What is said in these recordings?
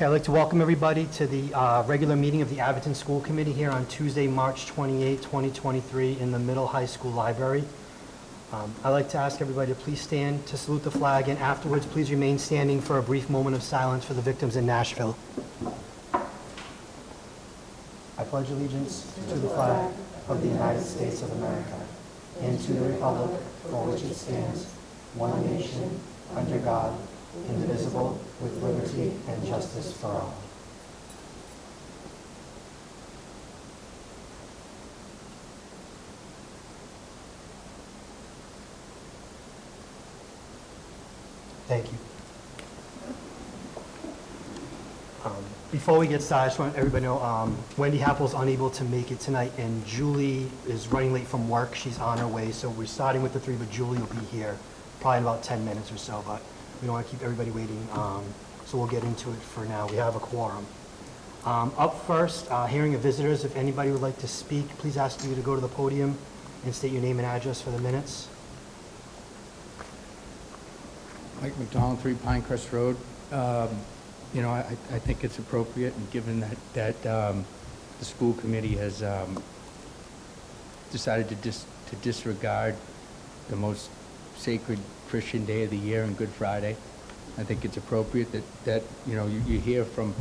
Okay, I'd like to welcome everybody to the regular meeting of the Abington School Committee here on Tuesday, March 28, 2023, in the Middle High School Library. I'd like to ask everybody to please stand to salute the flag, and afterwards, please remain standing for a brief moment of silence for the victims in Nashville. I pledge allegiance to the flag of the United States of America and to the republic for which it stands, one nation, under God, indivisible, with liberty and justice for all. Thank you. Before we get started, I just want everybody to know Wendy Happel is unable to make it tonight, and Julie is running late from work. She's on her way, so we're starting with the three, but Julie will be here probably in about 10 minutes or so, but we don't want to keep everybody waiting, so we'll get into it for now. We have a quorum. Up first, hearing of visitors. If anybody would like to speak, please ask you to go to the podium and state your name and address for the minutes. Mike McDonald, 3 Pinecrest Road. I think it's appropriate, and given that the school committee has decided to disregard the most sacred Christian day of the year and Good Friday, I think it's appropriate that you hear from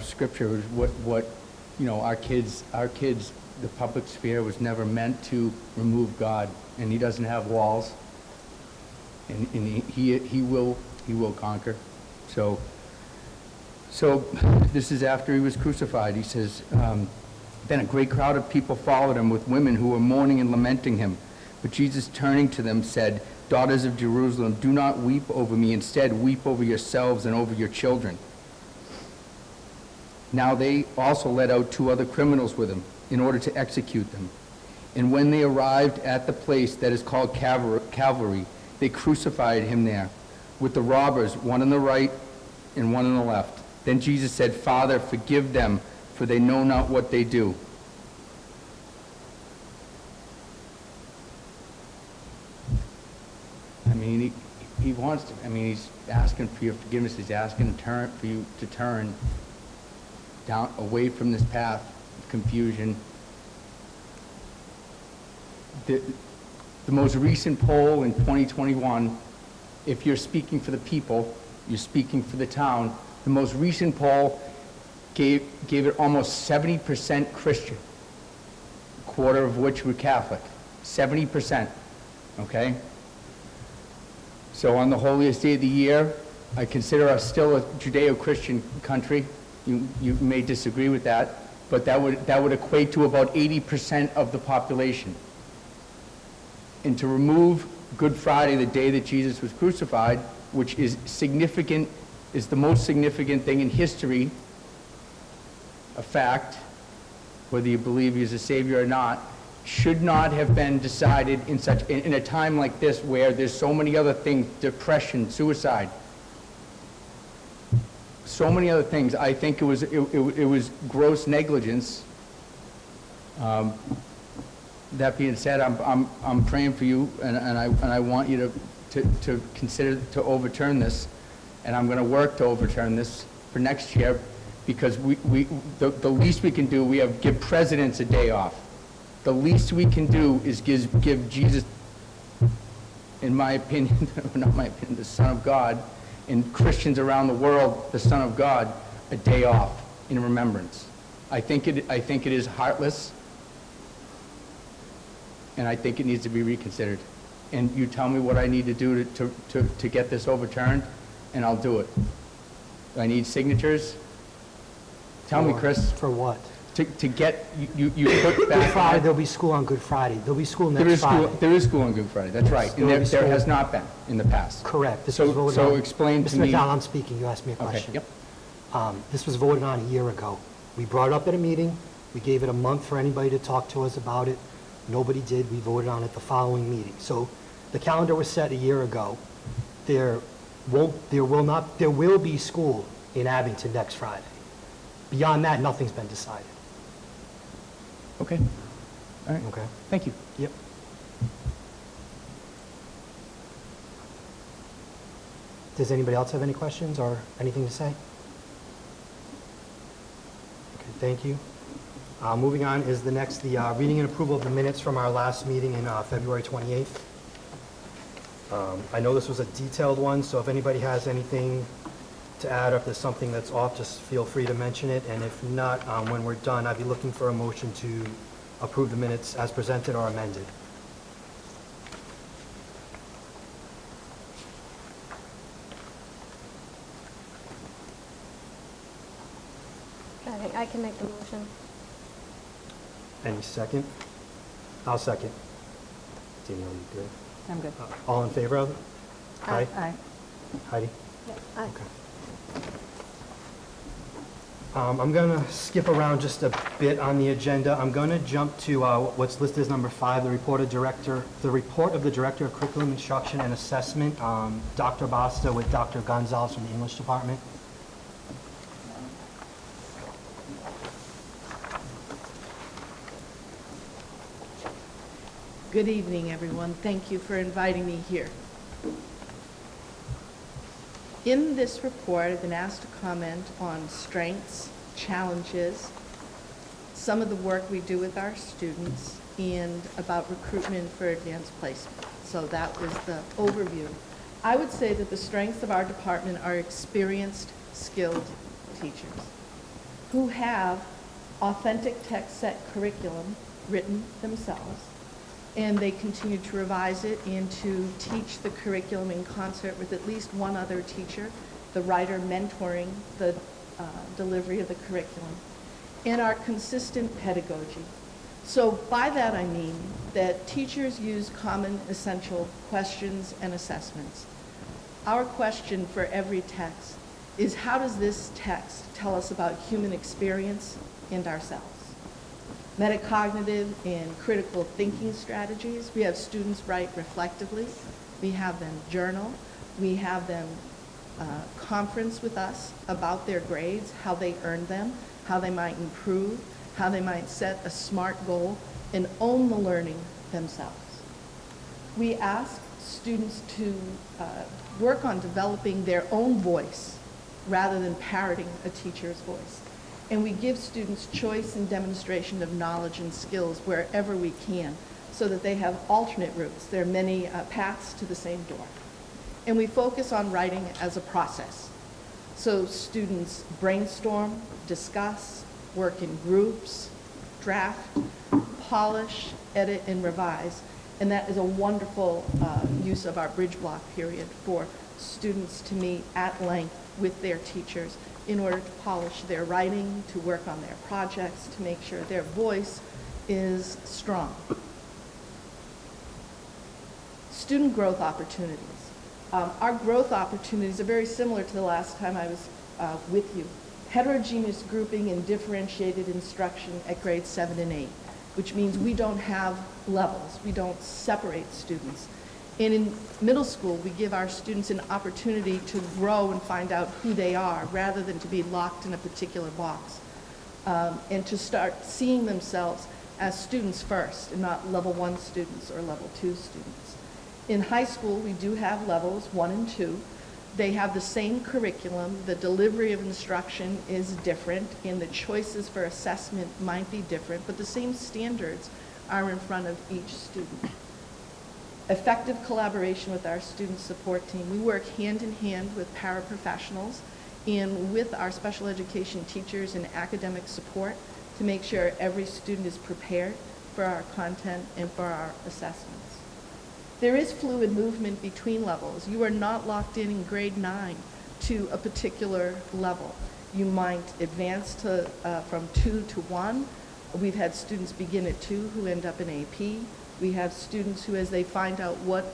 Scripture what our kids, the public sphere was never meant to remove God, and He doesn't have walls, and he will conquer. So this is after He was crucified. He says, then a great crowd of people followed Him with women who were mourning and lamenting Him. But Jesus, turning to them, said, "Daughters of Jerusalem, do not weep over me. Instead, weep over yourselves and over your children." Now they also led out 2 other criminals with Him in order to execute them. And when they arrived at the place that is called Calvary, they crucified Him there with the robbers, one on the right and one on the left. Then Jesus said, "Father, forgive them, for they know not what they do." I mean, he wants to. I mean, He's asking for your forgiveness. He's asking for you to turn down away from this path of confusion. The most recent poll in 2021, if you're speaking for the people, you're speaking for the town. The most recent poll gave it almost 70% Christian, a quarter of which were Catholic. 70%. Okay. So on the holiest day of the year, I consider us still a Judeo-Christian country. You may disagree with that, but that would equate to about 80% of the population. And to remove Good Friday, the day that Jesus was crucified, which is significant, is the most significant thing in history, a fact, whether you believe He is a Savior or not, should not have been decided in a time like this, where there's so many other things, depression, suicide, so many other things. I think it was gross negligence. That being said, I'm praying for you, and I want you to consider to overturn this, and I'm going to work to overturn this for next year, because the least we can do, give presidents a day off. The least we can do is give Jesus, in my opinion, not my opinion, the Son of God, and Christians around the world, the Son of God, a day off in remembrance. I think it is heartless, and I think it needs to be reconsidered. And you tell me what I need to do to get this overturned, and I'll do it. I need signatures. Tell me, Chris. For what? To get, you put back... Good Friday, there'll be school on Good Friday. There'll be school next Friday. There is school on Good Friday, that's right. And there has not been in the past. Correct. This was voted so on. explain to Mr. me... McDonald, I'm speaking. You asked me a question. Okay, yep. This was voted on a year ago. We brought it up at a meeting. We gave it a month for anybody to talk to us about it. Nobody did. We voted on it the following meeting. So the calendar was set a year ago. There will be school in Abington next Friday. Beyond that, nothing's been decided. Okay. All right. Okay. Thank you. Yep. Does anybody else have any questions or anything to say? Thank you. Moving on is the next, the reading and approval of the minutes from our last meeting in February 28th. I know this was a detailed one, so if anybody has anything to add, or if there's something that's off, just feel free to mention it. And if not, when we're done, I'd be looking for a motion to approve the minutes as presented or amended. I can make the motion. Any second? I'll second. Danielle, you good? I'm good. All in favor of it? Aye. Aye. Heidi? Aye. Okay. I'm going to skip around just a bit on the agenda. I'm going to jump to what's listed as number 5, the report of the Director of Curriculum Instruction and Assessment, Dr. Basta with Dr. Gonzalez from the English Department. Good evening, everyone. Thank you for inviting me here. In this report, I've been asked to comment on strengths, challenges, some of the work we do with our students, and about recruitment for advanced placement. So that was the overview. I would say that the strengths of our department are experienced, skilled teachers who have authentic text set curriculum written themselves, and they continue to revise it and to teach the curriculum in concert with at least one other teacher, the writer mentoring the delivery of the curriculum, and our consistent pedagogy. So by that I mean that teachers use common essential questions and assessments. Our question for every text is, how does this text tell us about human experience and ourselves? Metacognitive and critical thinking strategies. We have students write reflectively. We have them journal. We have them conference with us about their grades, how they earned them, how they might improve, how they might set a SMART goal, and own the learning themselves. We ask students to work on developing their own voice rather than parroting a teacher's voice. And we give students choice and demonstration of knowledge and skills wherever we can, so that they have alternate routes. There are many paths to the same door. And we focus on writing as a process. So students brainstorm, discuss, work in groups, draft, polish, edit, and revise. And that is a wonderful use of our bridge block period for students to meet at length with their teachers in order to polish their writing, to work on their projects, to make sure their voice is strong. Student growth opportunities. Our growth opportunities are very similar to the last time I was with you. Heterogeneous grouping and differentiated instruction at grades 7 and 8, which means we don't have levels. We don't separate students. And in middle school, we give our students an opportunity to grow and find out who they are, rather than to be locked in a particular box, and to start seeing themselves as students first, and not level 1 students or level 2 students. In high school, we do have levels 1 and 2. They have the same curriculum. The delivery of instruction is different, and the choices for assessment might be different, but the same standards are in front of each student. Effective collaboration with our student support team. We work hand in hand with paraprofessionals and with our special education teachers and academic support to make sure every student is prepared for our content and for our assessments. There is fluid movement between levels. You are not locked in grade 9 to a particular level. You might advance to from 2 to 1. We've had students begin at 2 who end up in AP. We have students who, as they find out what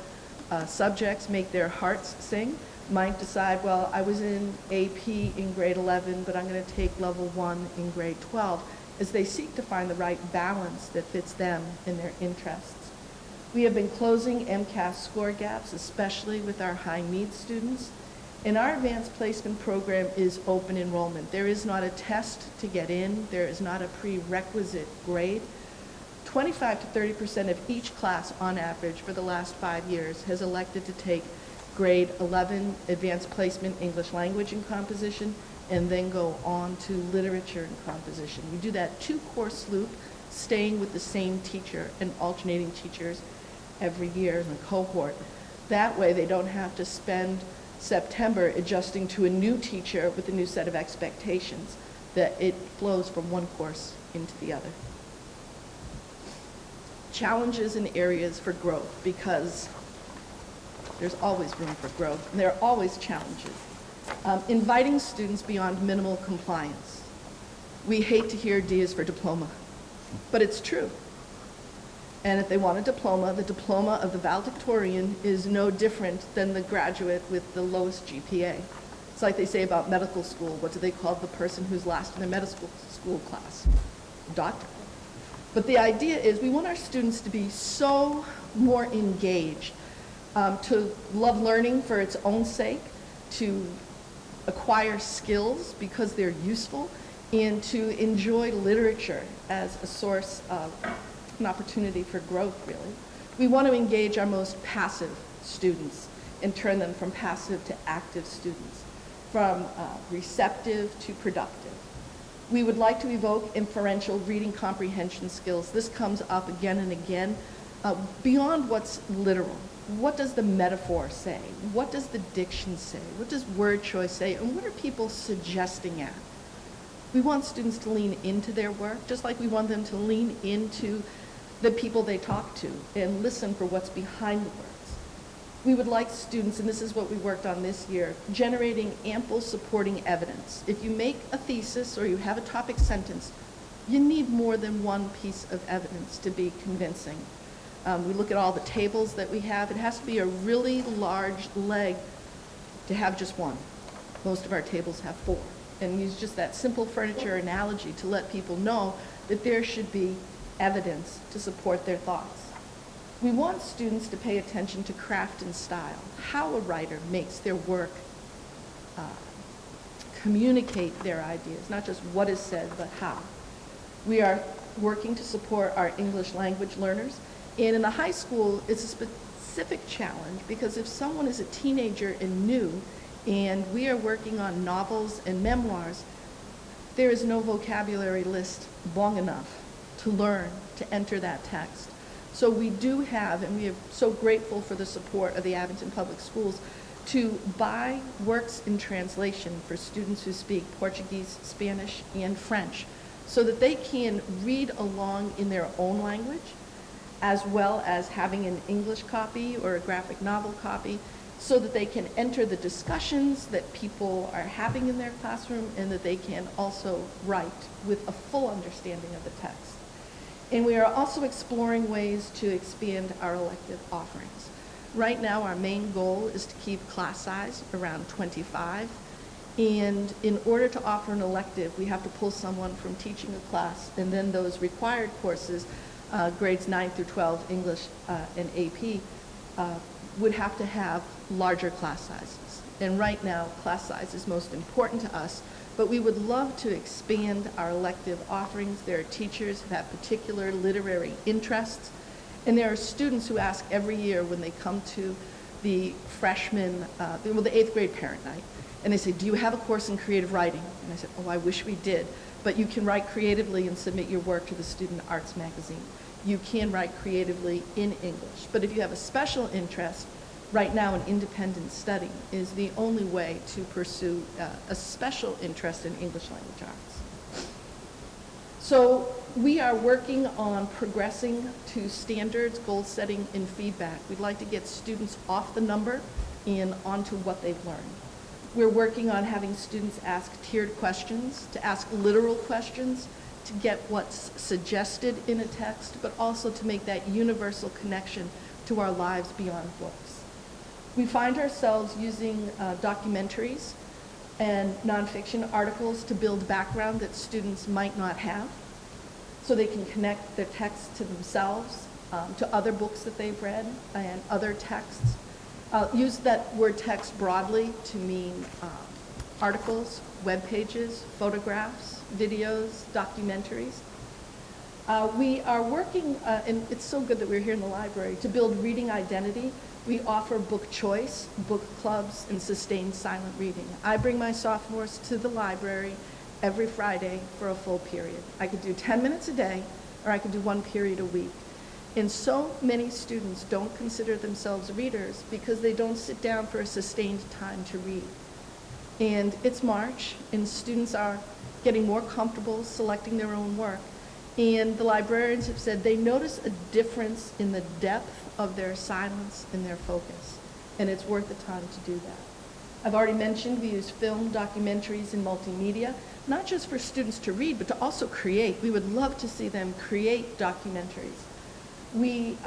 subjects make their hearts sing, might decide, well, I was in AP in grade 11, but I'm going to take level 1 in grade 12, as they seek to find the right balance that fits them and their interests. We have been closing MCAS score gaps, especially with our high need students. And our advanced placement program is open enrollment. There is not a test to get in. There is not a prerequisite grade. 25 to 30% of each class on average for the last 5 years has elected to take grade 11 advanced placement English language and composition and then go on to literature and composition. We do that 2-course loop, staying with the same teacher and alternating teachers every year in the cohort. That way they don't have to spend September adjusting to a new teacher with a new set of expectations, that it flows from one course into the other. Challenges and areas for growth, because there's always room for growth, and there are always challenges. Inviting students beyond minimal compliance. We hate to hear D is for diploma, but it's true. And if they want a diploma, the diploma of the valedictorian is no different than the graduate with the lowest GPA. It's like they say about medical school. What do they call the person who's last in their medical school class? Doctor. But the idea is we want our students to be so more engaged, to love learning for its own sake, to acquire skills because they're useful, and to enjoy literature as a source of an opportunity for growth, really. We want to engage our most passive students and turn them from passive to active students, from receptive to productive. We would like to evoke inferential reading comprehension skills. This comes up again and again. Beyond what's literal, what does the metaphor say? What does the diction say? What does word choice say? And what are people suggesting at? We want students to lean into their work, just like we want them to lean into the people they talk to and listen for what's behind the words. We would like students, and this is what we worked on this year, generating ample supporting evidence. If you make a thesis or you have a topic sentence, you need more than one piece of evidence to be convincing. We look at all the tables that we have. It has to be a really large leg to have just one. Most of our tables have 4. And use just that simple furniture analogy to let people know that there should be evidence to support their thoughts. We want students to pay attention to craft and style, how a writer makes their work communicate their ideas, not just what is said, but how. We are working to support our English language learners. And in the high school, it's a specific challenge because if someone is a teenager and new, and we are working on novels and memoirs, there is no vocabulary list long enough to learn to enter that text. So we do have, and we are so grateful for the support of the Abington Public Schools, to buy works in translation for students who speak Portuguese, Spanish, and French, so that they can read along in their own language, as well as having an English copy or a graphic novel copy, so that they can enter the discussions that people are having in their classroom and that they can also write with a full understanding of the text. And we are also exploring ways to expand our elective offerings. Right now, our main goal is to keep class size around 25. And in order to offer an elective, we have to pull someone from teaching a class, and then those required courses, grades 9 through 12, English and AP, would have to have larger class sizes. And right now, class size is most important to us, but we would love to expand our elective offerings. There are teachers who have particular literary interests, and there are students who ask every year when they come to the freshman, the 8th grade parent night, and they say, do you have a course in creative writing? And I said, oh, I wish we did, but you can write creatively and submit your work to the Student Arts magazine. You can write creatively in English, but if you have a special interest, right now, an independent study is the only way to pursue a special interest in English language arts. So we are working on progressing to standards, goal setting, and feedback. We'd like to get students off the number and onto what they've learned. We're working on having students ask tiered questions, to ask literal questions, to get what's suggested in a text, but also to make that universal connection to our lives beyond books. We find ourselves using documentaries and nonfiction articles to build background that students might not have, so they can connect their texts to themselves, to other books that they've read, and other texts. Use that word text broadly to mean articles, web pages, photographs, videos, documentaries. We are working, and it's so good that we're here in the library, to build reading identity. We offer book choice, book clubs, and sustained silent reading. I bring my sophomores to the library every Friday for a full period. I could do 10 minutes a day, or I could do 1 period a week. And so many students don't consider themselves readers because they don't sit down for a sustained time to read. And it's March, and students are getting more comfortable selecting their own work. And the librarians have said they notice a difference in the depth of their silence and their focus, and it's worth the time to do that. I've already mentioned we use film, documentaries, and multimedia, not just for students to read, but to also create. We would love to see them create documentaries. We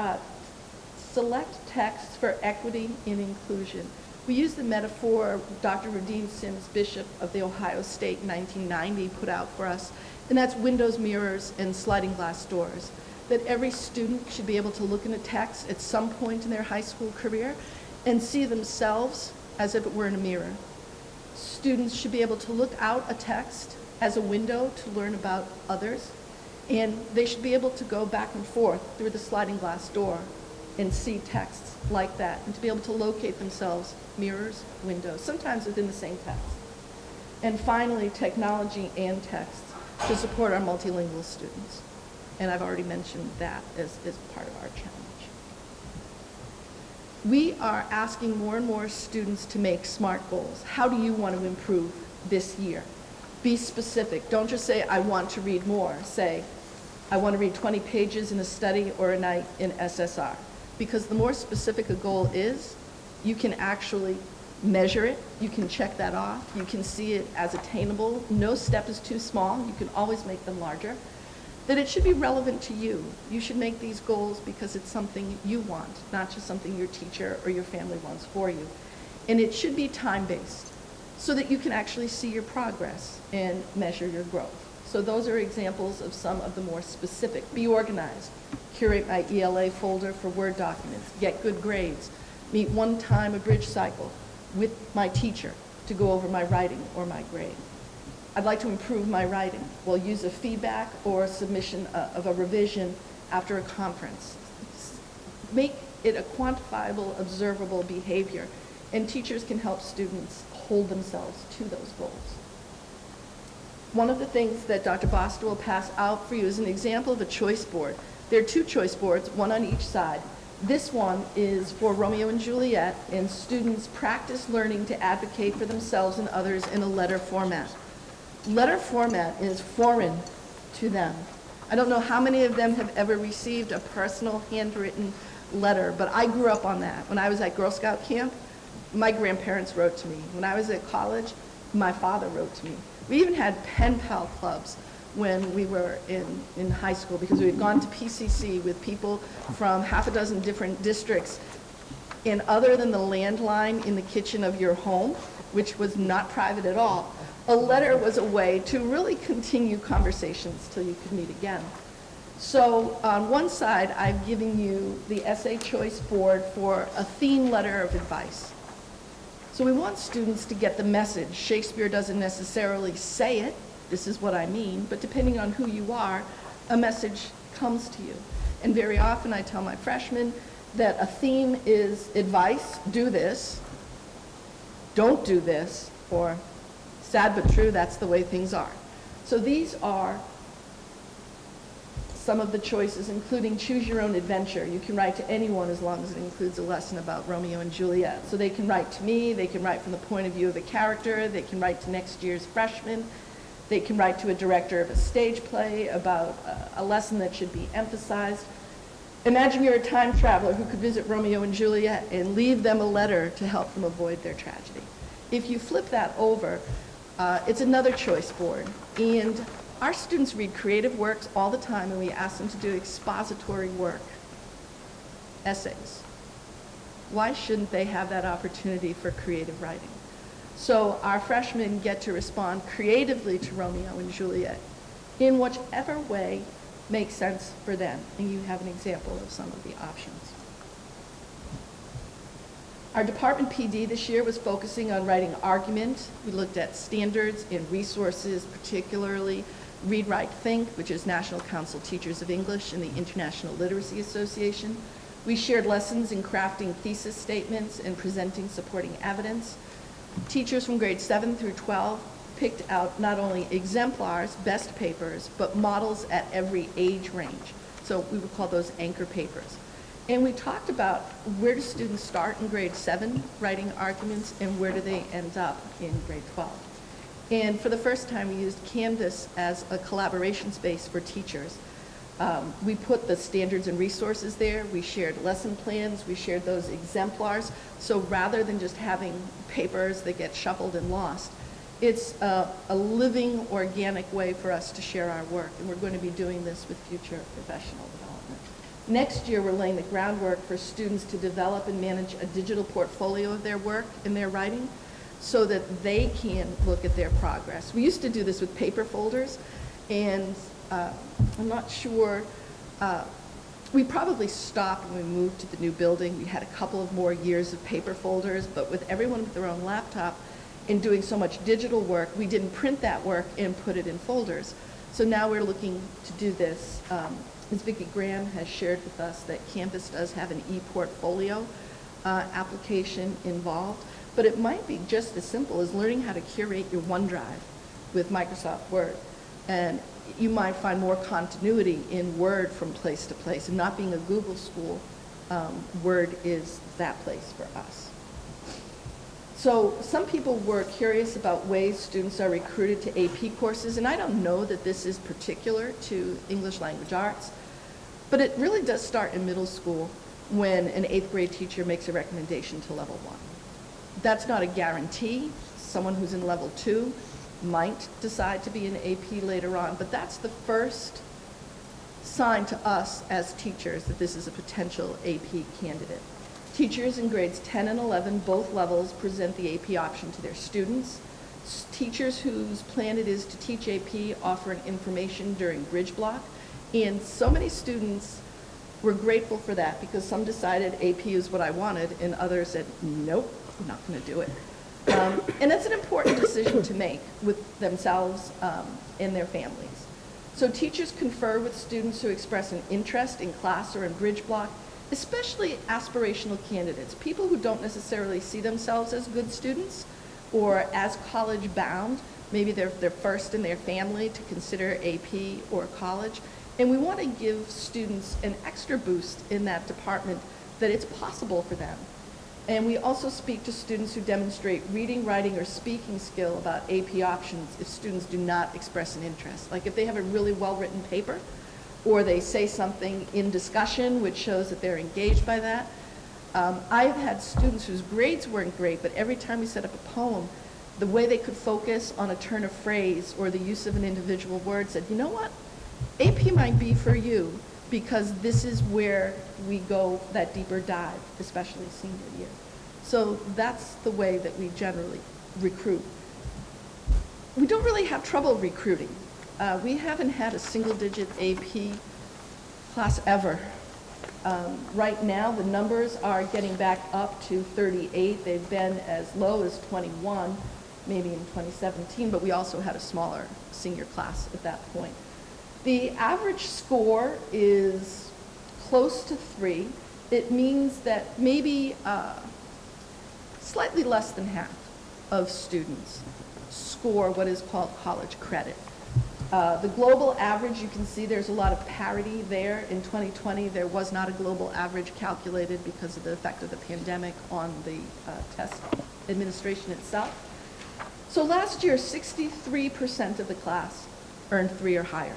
select texts for equity and inclusion. We use the metaphor Dr. Radine Sims Bishop of the Ohio State in 1990 put out for us, and that's windows, mirrors, and sliding glass doors. That every student should be able to look in a text at some point in their high school career and see themselves as if it were in a mirror. Students should be able to look out a text as a window to learn about others, and they should be able to go back and forth through the sliding glass door and see texts like that, and to be able to locate themselves, mirrors, windows, sometimes within the same text. And finally, technology and text to support our multilingual students. And I've already mentioned that as part of our challenge. We are asking more and more students to make SMART goals. How do you want to improve this year? Be specific. Don't just say, I want to read more. Say, I want to read 20 pages in a study or a night in SSR. Because the more specific a goal is, you can actually measure it, you can check that off, you can see it as attainable. No step is too small, you can always make them larger. That it should be relevant to you. You should make these goals because it's something you want, not just something your teacher or your family wants for you. And it should be time-based so that you can actually see your progress and measure your growth. So those are examples of some of the more specific. Be organized. Curate my ELA folder for Word documents. Get good grades. Meet one time a bridge cycle with my teacher to go over my writing or my grade. I'd like to improve my writing. We'll use a feedback or a submission of a revision after a conference. Make it a quantifiable, observable behavior, and teachers can help students hold themselves to those goals. One of the things that Dr. Bosta will pass out for you is an example of a choice board. There are 2 choice boards, one on each side. This one is for Romeo and Juliet, and students practice learning to advocate for themselves and others in a letter format. Letter format is foreign to them. I don't know how many of them have ever received a personal handwritten letter, but I grew up on that. When I was at Girl Scout camp, my grandparents wrote to me. When I was at college, my father wrote to me. We even had pen pal clubs when we were in high school because we had gone to PCC with people from half a dozen different districts. And other than the landline in the kitchen of your home, which was not private at all, a letter was a way to really continue conversations till you could meet again. So on one side, I've given you the essay choice board for a theme letter of advice. So we want students to get the message. Shakespeare doesn't necessarily say it, this is what I mean, but depending on who you are, a message comes to you. And very often I tell my freshmen that a theme is advice, do this, don't do this, or sad but true, that's the way things are. So these are some of the choices, including choose your own adventure. You can write to anyone as long as it includes a lesson about Romeo and Juliet. So they can write to me, they can write from the point of view of a character, they can write to next year's freshmen, they can write to a director of a stage play about a lesson that should be emphasized. Imagine you're a time traveler who could visit Romeo and Juliet and leave them a letter to help them avoid their tragedy. If you flip that over, it's another choice board. And our students read creative works all the time, and we ask them to do expository work, essays. Why shouldn't they have that opportunity for creative writing? So our freshmen get to respond creatively to Romeo and Juliet in whichever way makes sense for them. And you have an example of some of the options. Our department PD this year was focusing on writing argument. We looked at standards and resources, particularly Read, Write, Think, which is National Council Teachers of English and the International Literacy Association. We shared lessons in crafting thesis statements and presenting supporting evidence. Teachers from grades 7 through 12 picked out not only exemplars, best papers, but models at every age range. So we would call those anchor papers. And we talked about where do students start in grade 7 writing arguments and where do they end up in grade 12. And for the first time, we used Canvas as a collaboration space for teachers. We put the standards and resources there. We shared lesson plans. We shared those exemplars. So rather than just having papers that get shuffled and lost, it's a living, organic way for us to share our work. And we're going to be doing this with future professional development. Next year, we're laying the groundwork for students to develop and manage a digital portfolio of their work and their writing so that they can look at their progress. We used to do this with paper folders, and I'm not sure, we probably stopped when we moved to the new building. We had a couple of more years of paper folders, but with everyone with their own laptop and doing so much digital work, we didn't print that work and put it in folders. So now we're looking to do this. Ms. Vicki Graham has shared with us that Canvas does have an e-portfolio application involved, but it might be just as simple as learning how to curate your OneDrive with Microsoft Word. And you might find more continuity in Word from place to place. And not being a Google school, Word is that place for us. So some people were curious about ways students are recruited to AP courses, and I don't know that this is particular to English language arts, but it really does start in middle school when an 8th grade teacher makes a recommendation to level 1. That's not a guarantee. Someone who's in level 2 might decide to be an AP later on, but that's the first sign to us as teachers that this is a potential AP candidate. Teachers in grades 10 and 11, both levels, present the AP option to their students. Teachers whose plan it is to teach AP offer an information during bridge block, and so many students were grateful for that because some decided AP is what I wanted and others said, nope, I'm not going to do it. And that's an important decision to make with themselves and their families. So teachers confer with students who express an interest in class or in bridge block, especially aspirational candidates, people who don't necessarily see themselves as good students or as college bound. Maybe they're first in their family to consider AP or college. And we want to give students an extra boost in that department that it's possible for them. And we also speak to students who demonstrate reading, writing, or speaking skill about AP options if students do not express an interest. Like if they have a really well-written paper, or they say something in discussion which shows that they're engaged by that. I've had students whose grades weren't great, but every time we set up a poem, the way they could focus on a turn of phrase or the use of an individual word said, you know what, AP might be for you because this is where we go that deeper dive, especially senior year. So that's the way that we generally recruit. We don't really have trouble recruiting. We haven't had a single-digit AP class ever. Right now, the numbers are getting back up to 38. They've been as low as 21, maybe in 2017, but we also had a smaller senior class at that point. The average score is close to 3. It means that maybe slightly less than half of students score what is called college credit. The global average, you can see there's a lot of parity there. In 2020, there was not a global average calculated because of the effect of the pandemic on the test administration itself. So last year, 63% of the class earned 3 or higher.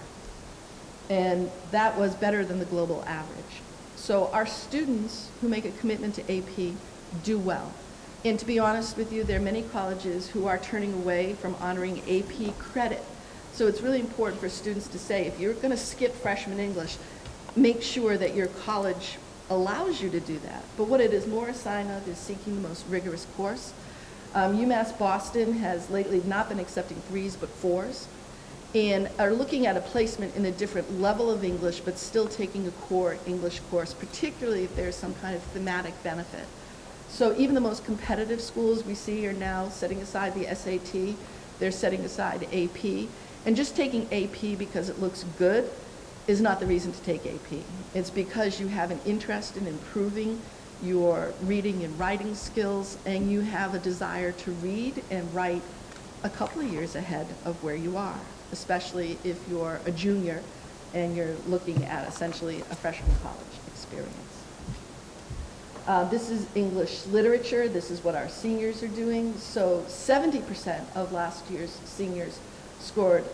And that was better than the global average. So our students who make a commitment to AP do well. And to be honest with you, there are many colleges who are turning away from honoring AP credit. So it's really important for students to say, if you're going to skip freshman English, make sure that your college allows you to do that. But what it is more a sign of is seeking the most rigorous course. UMass Boston has lately not been accepting 3s but 4s, and are looking at a placement in a different level of English, but still taking a core English course, particularly if there's some kind of thematic benefit. So even the most competitive schools we see are now setting aside the SAT, they're setting aside AP, And just taking AP because it looks good is not the reason to take AP. It's because you have an interest in improving your reading and writing skills, and you have a desire to read and write a couple of years ahead of where you are, especially if you're a junior and you're looking at essentially a freshman college experience. This is English literature. This is what our seniors are doing. So 70% of last year's seniors scored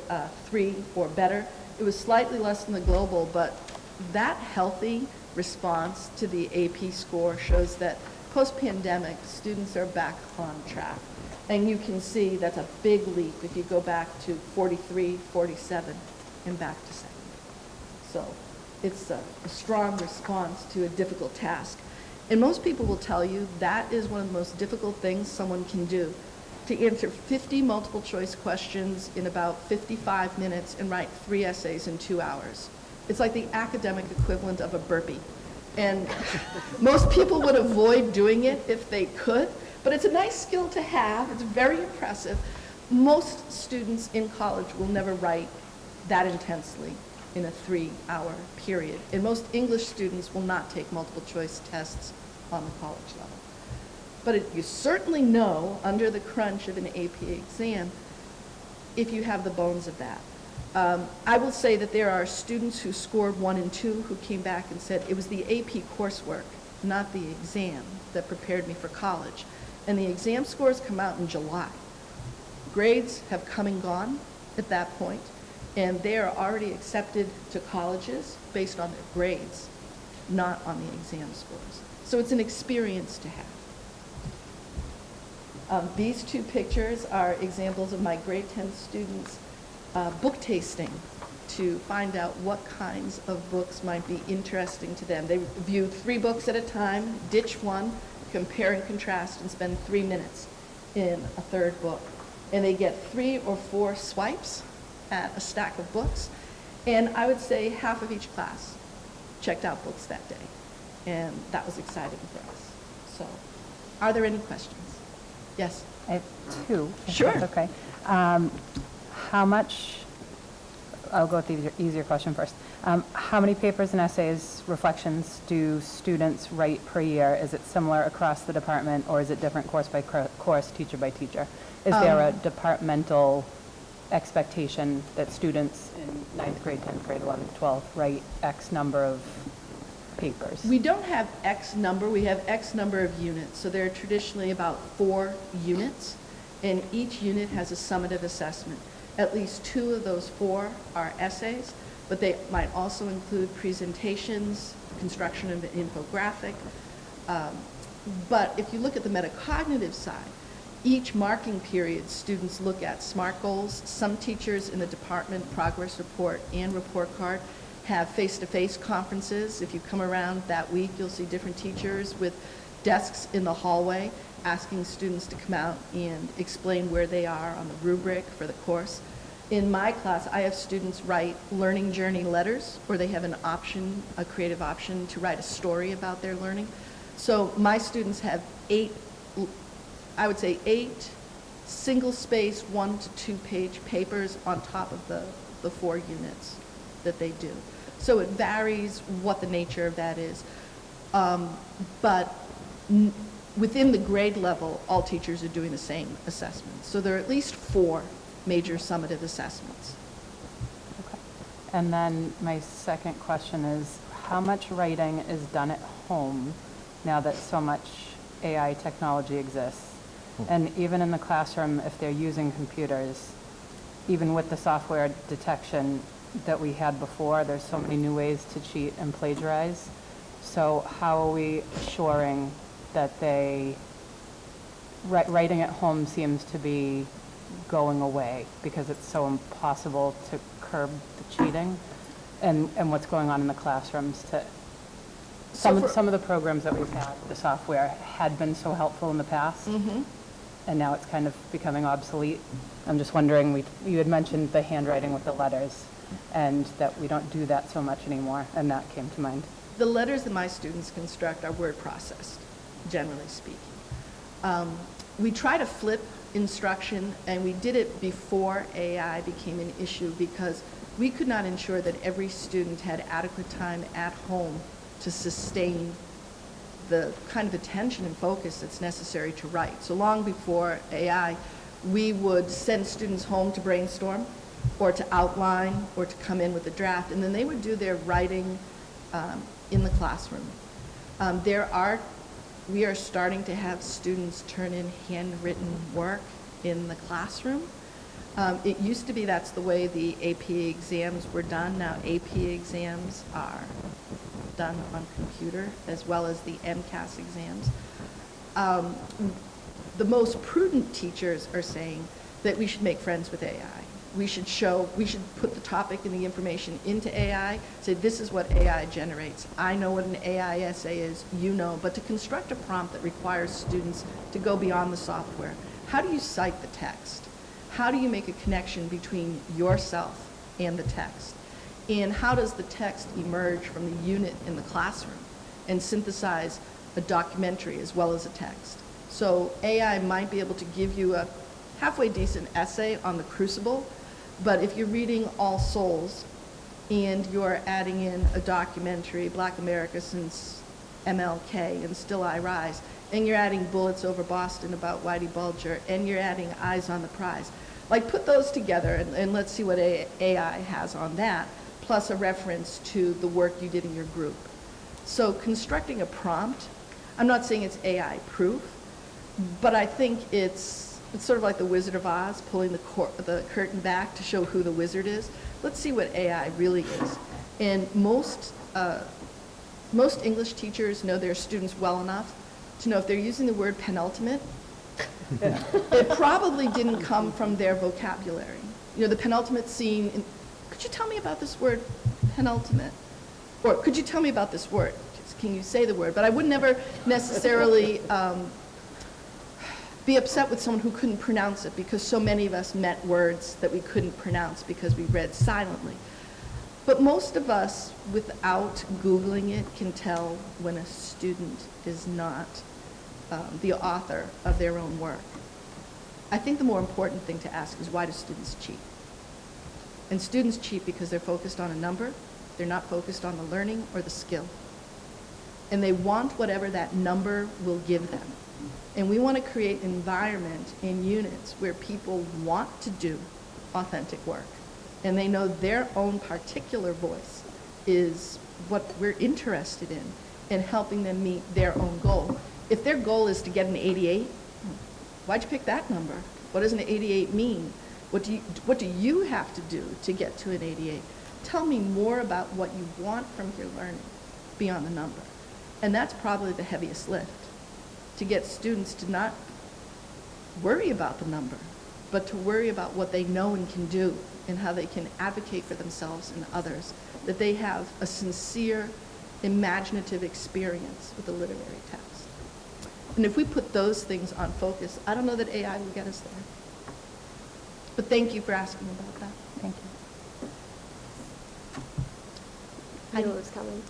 3 or better. It was slightly less than the global, but that healthy response to the AP score shows that post-pandemic, students are back on track. And you can see that's a big leap if you go back to 43, 47, and back to 70. So it's a strong response to a difficult task. And most people will tell you that is one of the most difficult things someone can do, to answer 50 multiple choice questions in about 55 minutes and write 3 essays in 2 hours. It's like the academic equivalent of a burpee. And most people would avoid doing it if they could, but it's a nice skill to have. It's very impressive. Most students in college will never write that intensely in a 3-hour period. And most English students will not take multiple choice tests on the college level. But you certainly know, under the crunch of an AP exam, if you have the bones of that. I will say that there are students who scored 1 and 2 who came back and said it was the AP coursework, not the exam, that prepared me for college. And the exam scores come out in July. Grades have come and gone at that point, and they are already accepted to colleges based on their grades, not on the exam scores. So it's an experience to have. These 2 pictures are examples of my grade 10 students book tasting to find out what kinds of books might be interesting to them. They view 3 books at a time, ditch one, compare and contrast, and spend 3 minutes in a 3rd book. And they get 3 or 4 swipes at a stack of books. And I would say half of each class checked out books that day. And that was exciting for us. So, are there any questions? Yes? I have 2. if Sure. that's okay. How much, I'll go with the easier question first. How many papers and essays, reflections do students write per year? Is it similar across the department, or is it different course by course, teacher by teacher? Is there a departmental expectation that students in 9th grade, 10th grade, 11th, 12th write X number of papers? We don't have X number, we have X number of units. So there are traditionally about 4 units, and each unit has a summative assessment. At least 2 of those 4 are essays, but they might also include presentations, construction of an infographic. But if you look at the metacognitive side, each marking period, students look at SMART goals. Some teachers in the department progress report and report card have face-to-face conferences. If you come around that week, you'll see different teachers with desks in the hallway asking students to come out and explain where they are on the rubric for the course. In my class, I have students write learning journey letters, or they have an option, a creative option, to write a story about their learning. So my students have 8, I would say 8 single-space 1 to 2 page papers on top of the 4 units that they do. So it varies what the nature of that is. But within the grade level, all teachers are doing the same assessments. So there are at least 4 major summative assessments. Okay. And then my second question is, how much writing is done at home now that so much AI technology exists? And even in the classroom, if they're using computers, even with the software detection that we had before, there's so many new ways to cheat and plagiarize. So how are we assuring that writing at home seems to be going away because it's so impossible to curb the cheating, and what's going on in the classrooms to some of the programs that we've had, the software had been so helpful in the past, and now it's kind of becoming obsolete. I'm just wondering, you had mentioned the handwriting with the letters, and that we don't do that so much anymore, and that came to mind. The letters that my students construct are word processed, generally speaking. We try to flip instruction, and we did it before AI became an issue because we could not ensure that every student had adequate time at home to sustain the kind of attention and focus that's necessary to write. So long before AI, we would send students home to brainstorm or to outline or to come in with a draft, and then they would do their writing in the classroom. We are starting to have students turn in handwritten work in the classroom. It used to be that's the way the AP exams were done. Now AP exams are done on computer as well as the MCAS exams. The most prudent teachers are saying that we should make friends with AI. We should put the topic and the information into AI, say this is what AI generates. I know what an AI essay is, you know, but to construct a prompt that requires students to go beyond the software. How do you cite the text? How do you make a connection between yourself and the text? And how does the text emerge from the unit in the classroom and synthesize a documentary as well as a text? So AI might be able to give you a halfway decent essay on the Crucible, but if you're reading All Souls and you're adding in a documentary, Black America Since MLK and Still I Rise, and you're adding Bullets Over Boston about Whitey Bulger, and you're adding Eyes on the Prize, like put those together and let's see what AI has on that, plus a reference to the work you did in your group. So constructing a prompt, I'm not saying it's AI proof, but I think it's sort of like the Wizard of Oz, pulling the curtain back to show who the wizard is. Let's see what AI really is. And most English teachers know their students well enough to know if they're using the word penultimate, it probably didn't come from their vocabulary. You know, the penultimate scene, could you tell me about this word, penultimate? Or could you tell me about this word? Can you say the word? But I would never necessarily be upset with someone who couldn't pronounce it, because so many of us met words that we couldn't pronounce because we read silently. But most of us, without Googling it, can tell when a student is not the author of their own work. I think the more important thing to ask is, why do students cheat? And students cheat because they're focused on a number, they're not focused on the learning or the skill. And they want whatever that number will give them. And we want to create an environment in units where people want to do authentic work. And they know their own particular voice is what we're interested in, and helping them meet their own goal. If their goal is to get an 88, why'd you pick that number? What does an 88 mean? What do you have to do to get to an 88? Tell me more about what you want from your learning beyond the number. And that's probably the heaviest lift, to get students to not worry about the number, but to worry about what they know and can do, and how they can advocate for themselves and others, that they have a sincere, imaginative experience with a literary text. And if we put those things on focus, I don't know that AI will get us there. But thank you for asking about that. Thank you. I knew it was coming.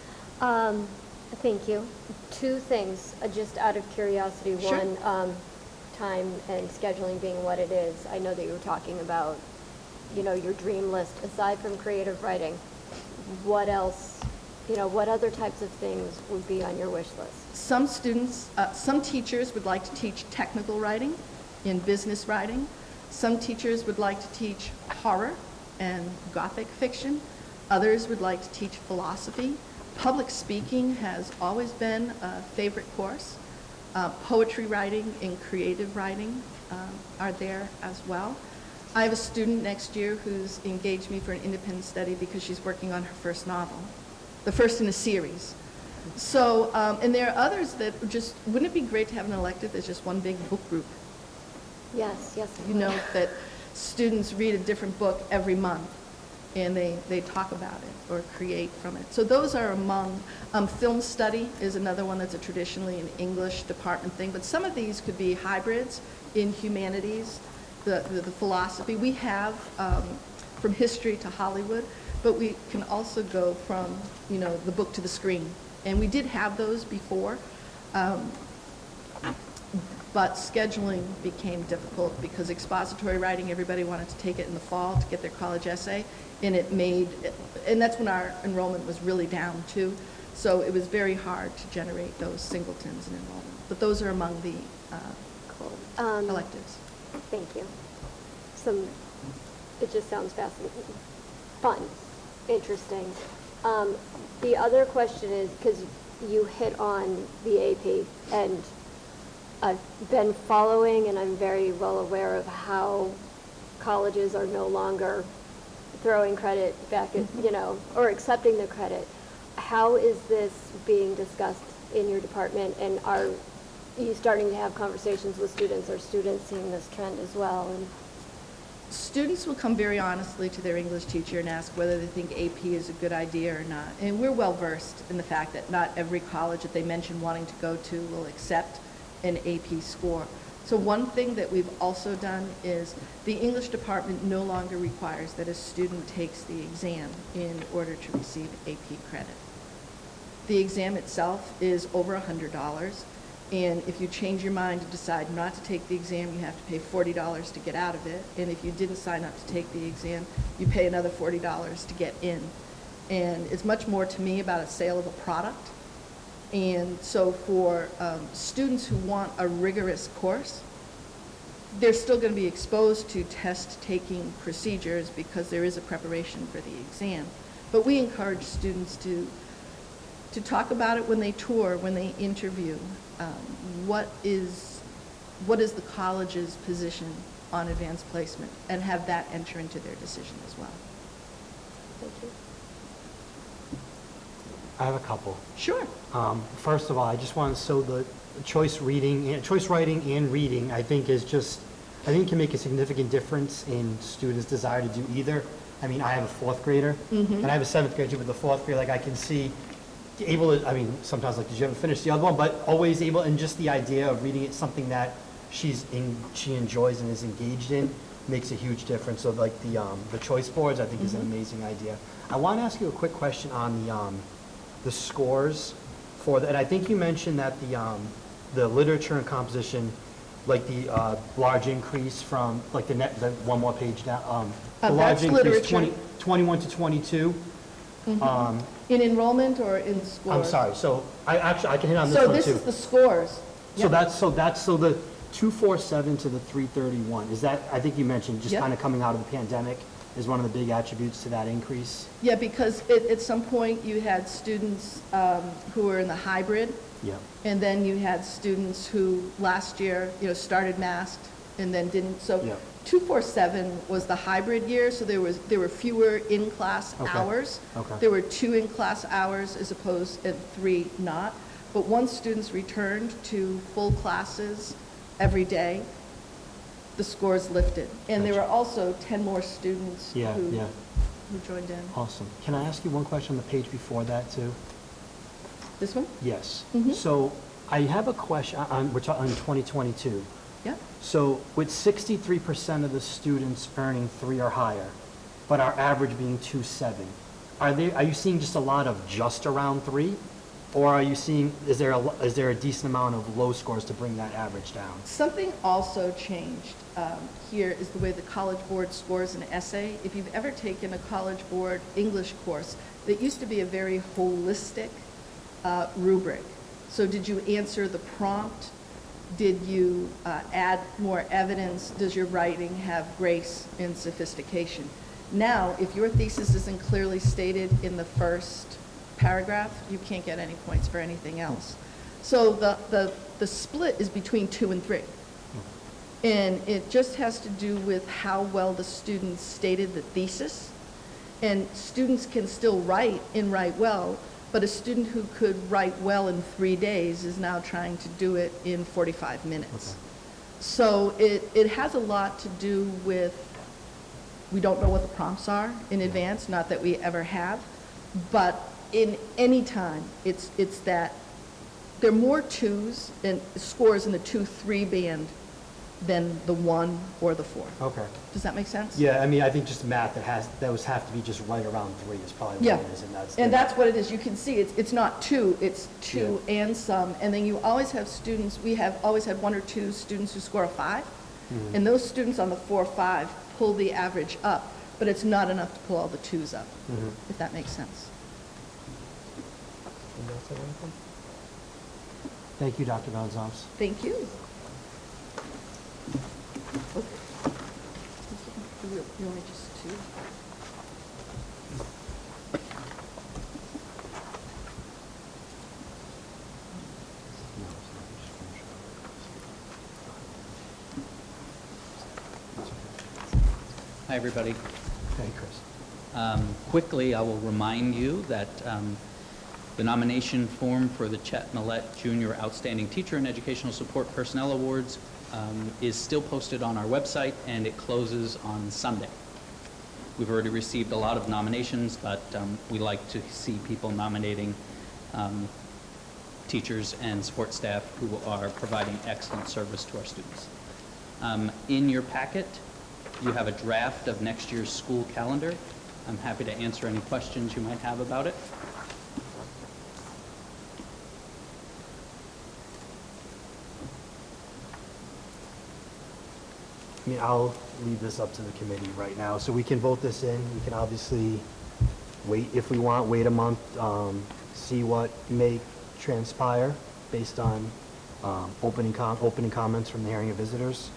Thank you. Two things, just out of curiosity. Sure. One, time and scheduling being what it is. I know that you were talking about, you know, your dream list. Aside from creative writing, what else, you know, what other types of things would be on your wish list? Some students, some teachers would like to teach technical writing in business writing. Some teachers would like to teach horror and Gothic fiction. Others would like to teach philosophy. Public speaking has always been a favorite course. Poetry writing and creative writing are there as well. I have a student next year who's engaged me for an independent study because she's working on her first novel, the first in a series. So, and there are others that just, wouldn't it be great to have an elective that's just one big book group? Yes, yes. You know, that students read a different book every month, and they talk about it or create from it. So those are among, film study is another one that's a traditionally an English department thing, but some of these could be hybrids in humanities, the philosophy. We have from history to Hollywood, but we can also go from, you know, the book to the screen. And we did have those before. But scheduling became difficult because expository writing, everybody wanted to take it in the fall to get their college essay, and and that's when our enrollment was really down too. So it was very hard to generate those singletons in enrollment. But those are among the Cool. electives. Thank you. It just sounds fascinating, fun, interesting. The other question is, because you hit on the AP, and I've been following, and I'm very well aware of how colleges are no longer throwing credit back at, or accepting the credit. How is this being discussed in your department, and are you starting to have conversations with students? Are students seeing this trend as well? And Students will come very honestly to their English teacher and ask whether they think AP is a good idea or not. And we're well versed in the fact that not every college that they mention wanting to go to will accept an AP score. So one thing that we've also done is the English department no longer requires that a student takes the exam in order to receive AP credit. The exam itself is over $100. And if you change your mind and decide not to take the exam, you have to pay $40 to get out of it. And if you didn't sign up to take the exam, you pay another $40 to get in. And it's much more to me about a sale of a product. And so for students who want a rigorous course, they're still going to be exposed to test-taking procedures because there is a preparation for the exam. But we encourage students to talk about it when they tour, when they interview. What is the college's position on advanced placement, and have that enter into their decision as well. thank you. I have a couple. Sure. First of all, I just want to, so the choice writing and reading, I think can make a significant difference in students' desire to do either. I mean, I have a fourth grader, and I have a seventh grader too, but the fourth grade, like I can see, able to, I mean, sometimes like, did you ever finish the other one? But always able, and just the idea of reading it, something that she enjoys and is engaged in, makes a huge difference. So like the choice boards, I think is an amazing idea. I want to ask you a quick question on the scores for the, and I think you mentioned that the literature and composition, like the large increase from, like the one more page down, the large That's increase, literature. 21 to 22. In enrollment or in scores? I'm sorry, so I can hit on this one So too. this is the scores. So Yeah. so the 247 to the 331, is that, I think you mentioned, just Yep. kind of coming out of the pandemic is one of the big attributes to that increase? Yeah, because at some point you had students who were in the hybrid, Yeah. and then you had students who last year, started masked and then didn't. So Yeah. 247 was the hybrid year, so there were fewer in-class Okay. hours. Okay. There were 2 in-class hours as opposed to 3 not. But once students returned to full classes every day, the scores lifted. And there were Gotcha. also 10 more students Yeah, who yeah. joined in. Awesome. Can I ask you one question on the page before that too? This one? Yes. Mhm. So I have a question we're talking on 2022. Yeah. So with 63% of the students earning 3 or higher, but our average being 2.7, are you seeing just a lot of just around 3? Or are you seeing, is there a decent amount of low scores to bring that average down? Something also changed here is the way the College Board scores an essay. If you've ever taken a College Board English course, that used to be a very holistic rubric. So did you answer the prompt? Did you add more evidence? Does your writing have grace and sophistication? Now, if your thesis isn't clearly stated in the first paragraph, you can't get any points for anything else. So the split is between 2 and 3. And it just has to do with how well the students stated the thesis. And students can still write and write well, but a student who could write well in 3 days is now trying to do it in 45 minutes. Okay. So it has a lot to do with, we don't know what the prompts are in advance, not that we ever have, but in any time, it's that there are more 2s and scores in the 2-3 band than the 1 or the 4. Okay. Does that make sense? Yeah, I mean, I think just math, those have to be just right around 3 is probably Yeah, what it is, and that's. and that's what it is. You can see, it's not 2, it's 2 and some. And then you always have students, we have always had 1 or 2 students who score a 5. Mm-hmm. And those students on the 4-5 pull the average up, but it's not enough to pull all the 2s up, Mhm. if that makes sense. Anybody else have anything? Thank you, Dr. Gonzalez. Thank you. Okay. You want me just to? Hi, everybody. Hey, Chris. Quickly, I will remind you that the nomination form for the Chet Millett Junior Outstanding Teacher and Educational Support Personnel Awards is still posted on our website, and it closes on Sunday. We've already received a lot of nominations, but we like to see people nominating teachers and support staff who are providing excellent service to our students. In your packet, you have a draft of next year's school calendar. I'm happy to answer any questions you might have about it. I mean, I'll leave this up to the committee right now, so we can vote this in. We can obviously wait if we want, wait a month, see what may transpire based on opening comments from the hearing of visitors.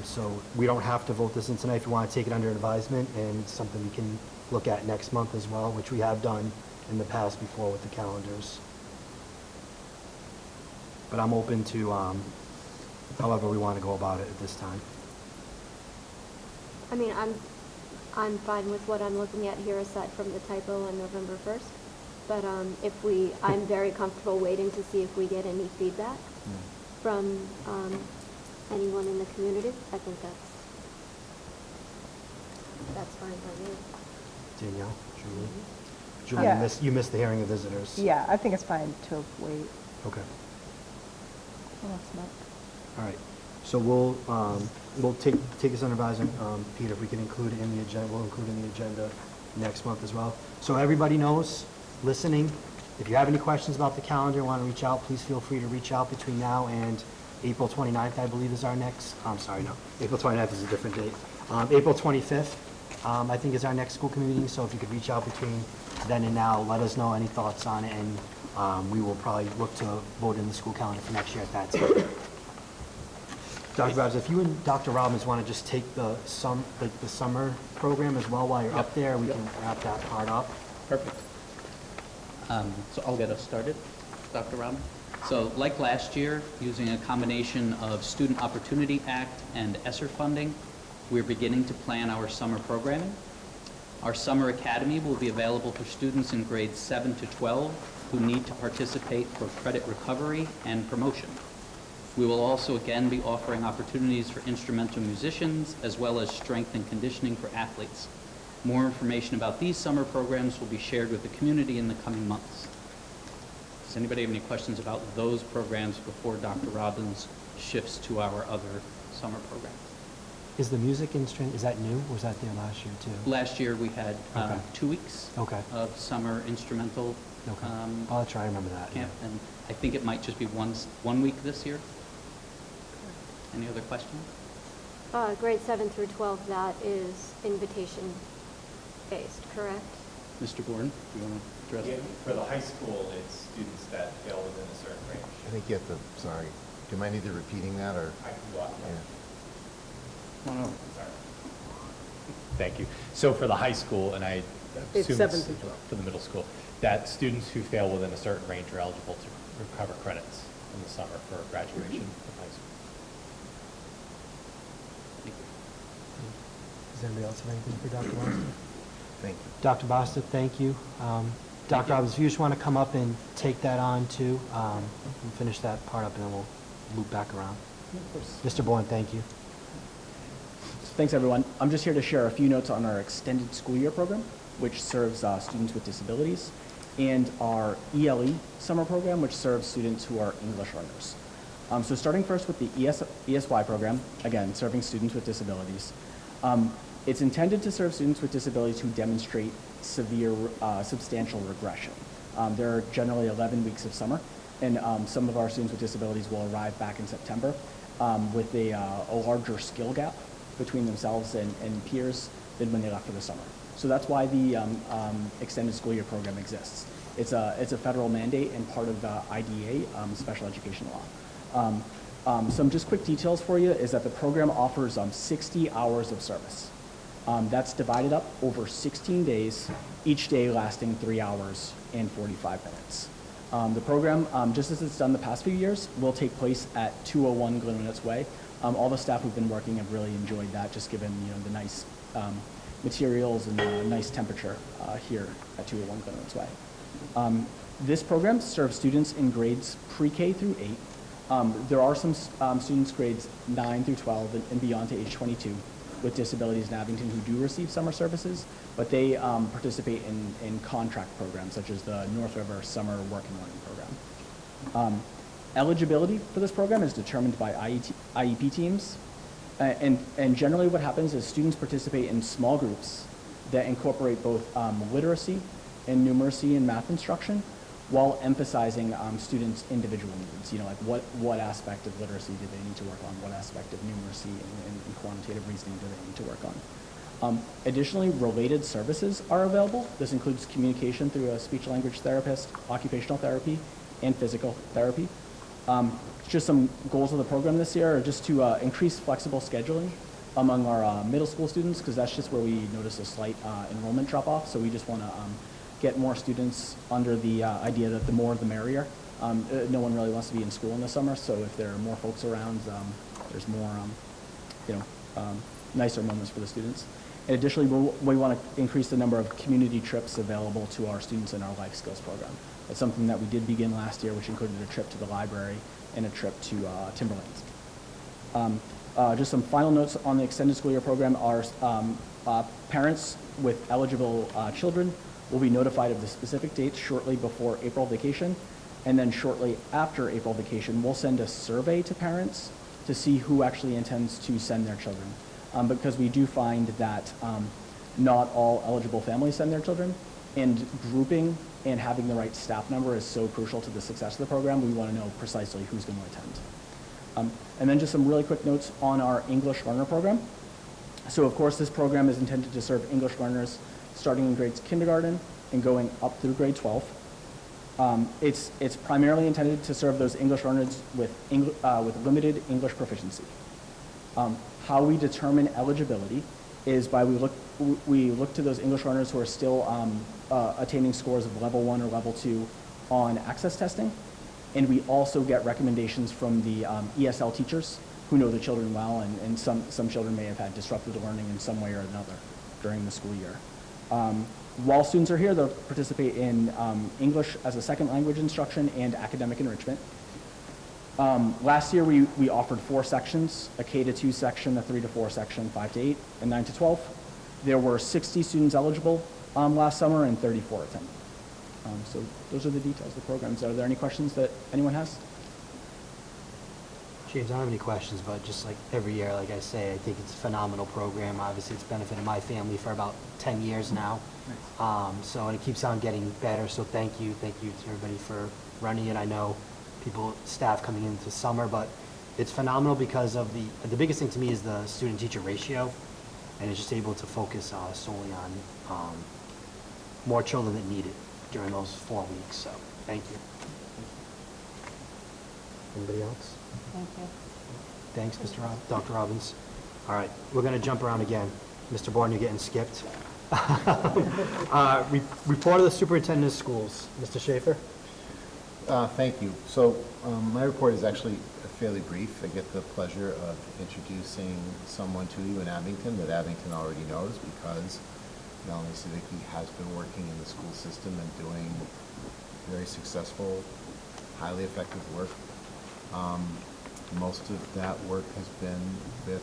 So we don't have to vote this in tonight if you want to take it under advisement, and it's something we can look at next month as well, which we have done in the past before with the calendars. But I'm open to however we want to go about it at this time. I mean, I'm fine with what I'm looking at here aside from the typo on November 1st. But I'm very comfortable waiting to see if we get any feedback from anyone in the community. I think that's fine by me. Danielle, Julie? Mm-hmm. Julie, Yeah. you missed the hearing of visitors. Yeah, I think it's fine to wait Okay. till next month. All right, so we'll take this under advisement. Peter, if we can include it in the agenda, we'll include it in the agenda next month as well. So everybody knows, listening, if you have any questions about the calendar, want to reach out, please feel free to reach out between now and April 29th, I believe is our next, I'm sorry, no, April 29th is a different date. April 25th, I think is our next school committee meeting, so if you could reach out between then and now, let us know any thoughts on it, and we will probably look to vote in the school calendar for next year at that time. Dr. Robbins, if you and Dr. Robbins want to just take the summer program as well while you're up there, we can wrap that part up. Perfect. So I'll get us started, Dr. Robin. So like last year, using a combination of Student Opportunity Act and ESSER funding, we're beginning to plan our summer programming. Our Summer Academy will be available for students in grades 7 to 12 who need to participate for credit recovery and promotion. We will also again be offering opportunities for instrumental musicians as well as strength and conditioning for athletes. More information about these summer programs will be shared with the community in the coming months. Does anybody have any questions about those programs before Dr. Robbins shifts to our other summer programs? Is the music instrument, is that new, or was that there last year too? Last year, we had Okay. 2 weeks Okay. of summer instrumental Okay. I'll try to remember that. camp, and I think it might just be one week this year. Any other questions? Grade 7 through 12, that is invitation-based, correct? Mr. Gordon, do you want to address Yeah, that? for the high school, it's students that fail within a certain range. I think you have to, sorry, do you mind either repeating that or? I can go off. Yeah. Come on over. Sorry. Thank you. So for the high school, and I It's assume 7 through 12. for the middle school, that students who fail within a certain range are eligible to recover credits in the summer for graduation of high school. Thank you. Does anybody else have anything for Dr. Bostic? Thank you. Dr. Bostic, thank you. Dr. Robbins, if you just want to come up and take that on too, and finish that part up, and then we'll loop back around. Mr. Bourne, thank you. Thanks, everyone. I'm just here to share a few notes on our extended school year program, which serves students with disabilities, and our ELE summer program, which serves students who are English learners. So starting first with the ESY program, again, serving students with disabilities. It's intended to serve students with disabilities who demonstrate severe, substantial regression. There are generally 11 weeks of summer, and some of our students with disabilities will arrive back in September with a larger skill gap between themselves and peers than when they left for the summer. So that's why the extended school year program exists. It's a federal mandate and part of the IDEA, special education law. Some just quick details for you is that the program offers 60 hours of service. That's divided up over 16 days, each day lasting 3 hours and 45 minutes. The program, just as it's done the past few years, will take place at 201 Glenwood Way. All the staff who've been working have really enjoyed that, just given the nice materials and the nice temperature here at 201 Glenwood Way. This program serves students in grades pre-K through 8. There are some students grades 9 through 12 and beyond to age 22 with disabilities in Abington who do receive summer services, but they participate in contract programs such as the North River Summer Work and Learning Program. Eligibility for this program is determined by IEP teams, and generally what happens is students participate in small groups that incorporate both literacy and numeracy and math instruction while emphasizing students' individual needs. Like what aspect of literacy do they need to work on? What aspect of numeracy and quantitative reasoning do they need to work on? Additionally, related services are available. This includes communication through a speech-language therapist, occupational therapy, and physical therapy. Just some goals of the program this year are just to increase flexible scheduling among our middle school students, because that's just where we notice a slight enrollment drop-off. So we just want to get more students under the idea that the more the merrier. No one really wants to be in school in the summer, so if there are more folks around, there's more, nicer moments for the students. And additionally, we want to increase the number of community trips available to our students in our life skills program. That's something that we did begin last year, which included a trip to the library and a trip to Timberlands. Just some final notes on the extended school year program are parents with eligible children will be notified of the specific dates shortly before April vacation, and then shortly after April vacation, we'll send a survey to parents to see who actually intends to send their children. Because we do find that not all eligible families send their children, and grouping and having the right staff number is so crucial to the success of the program. We want to know precisely who's going to attend. And then just some really quick notes on our English learner program. So of course, this program is intended to serve English learners starting in grades kindergarten and going up through grade 12. It's primarily intended to serve those English learners with limited English proficiency. How we determine eligibility is by we look to those English learners who are still attaining scores of level 1 or level 2 on access testing, and we also get recommendations from the ESL teachers who know the children well, and some children may have had disrupted learning in some way or another during the school year. While students are here, they'll participate in English as a second language instruction and academic enrichment. Last year, we offered 4 sections, a K to 2 section, a 3 to 4 section, 5 to 8, and 9 to 12. There were 60 students eligible last summer and 34 attended. So those are the details of the programs. Are there any questions that anyone has? James, I don't have any questions, but just like every year, like I say, I think it's a phenomenal program. Obviously, it's benefited my family for about 10 years now. And it keeps on getting better, so thank you to everybody for running it. I know staff coming into summer, but it's phenomenal because of the biggest thing to me is the student-teacher ratio, and it's just able to focus solely on more children that need it during those 4 weeks, so thank you. Anybody else? Thank you. Thanks, Dr. Robbins. All right, we're going to jump around again. Mr. Bourne, you're getting skipped. Report of the Superintendent of Schools. Mr. Schaefer? Thank you. So my report is actually fairly brief. I get the pleasure of introducing someone to you in Abington that Abington already knows, because Melanie Siddiqui has been working in the school system and doing very successful, highly effective work. Most of that work has been with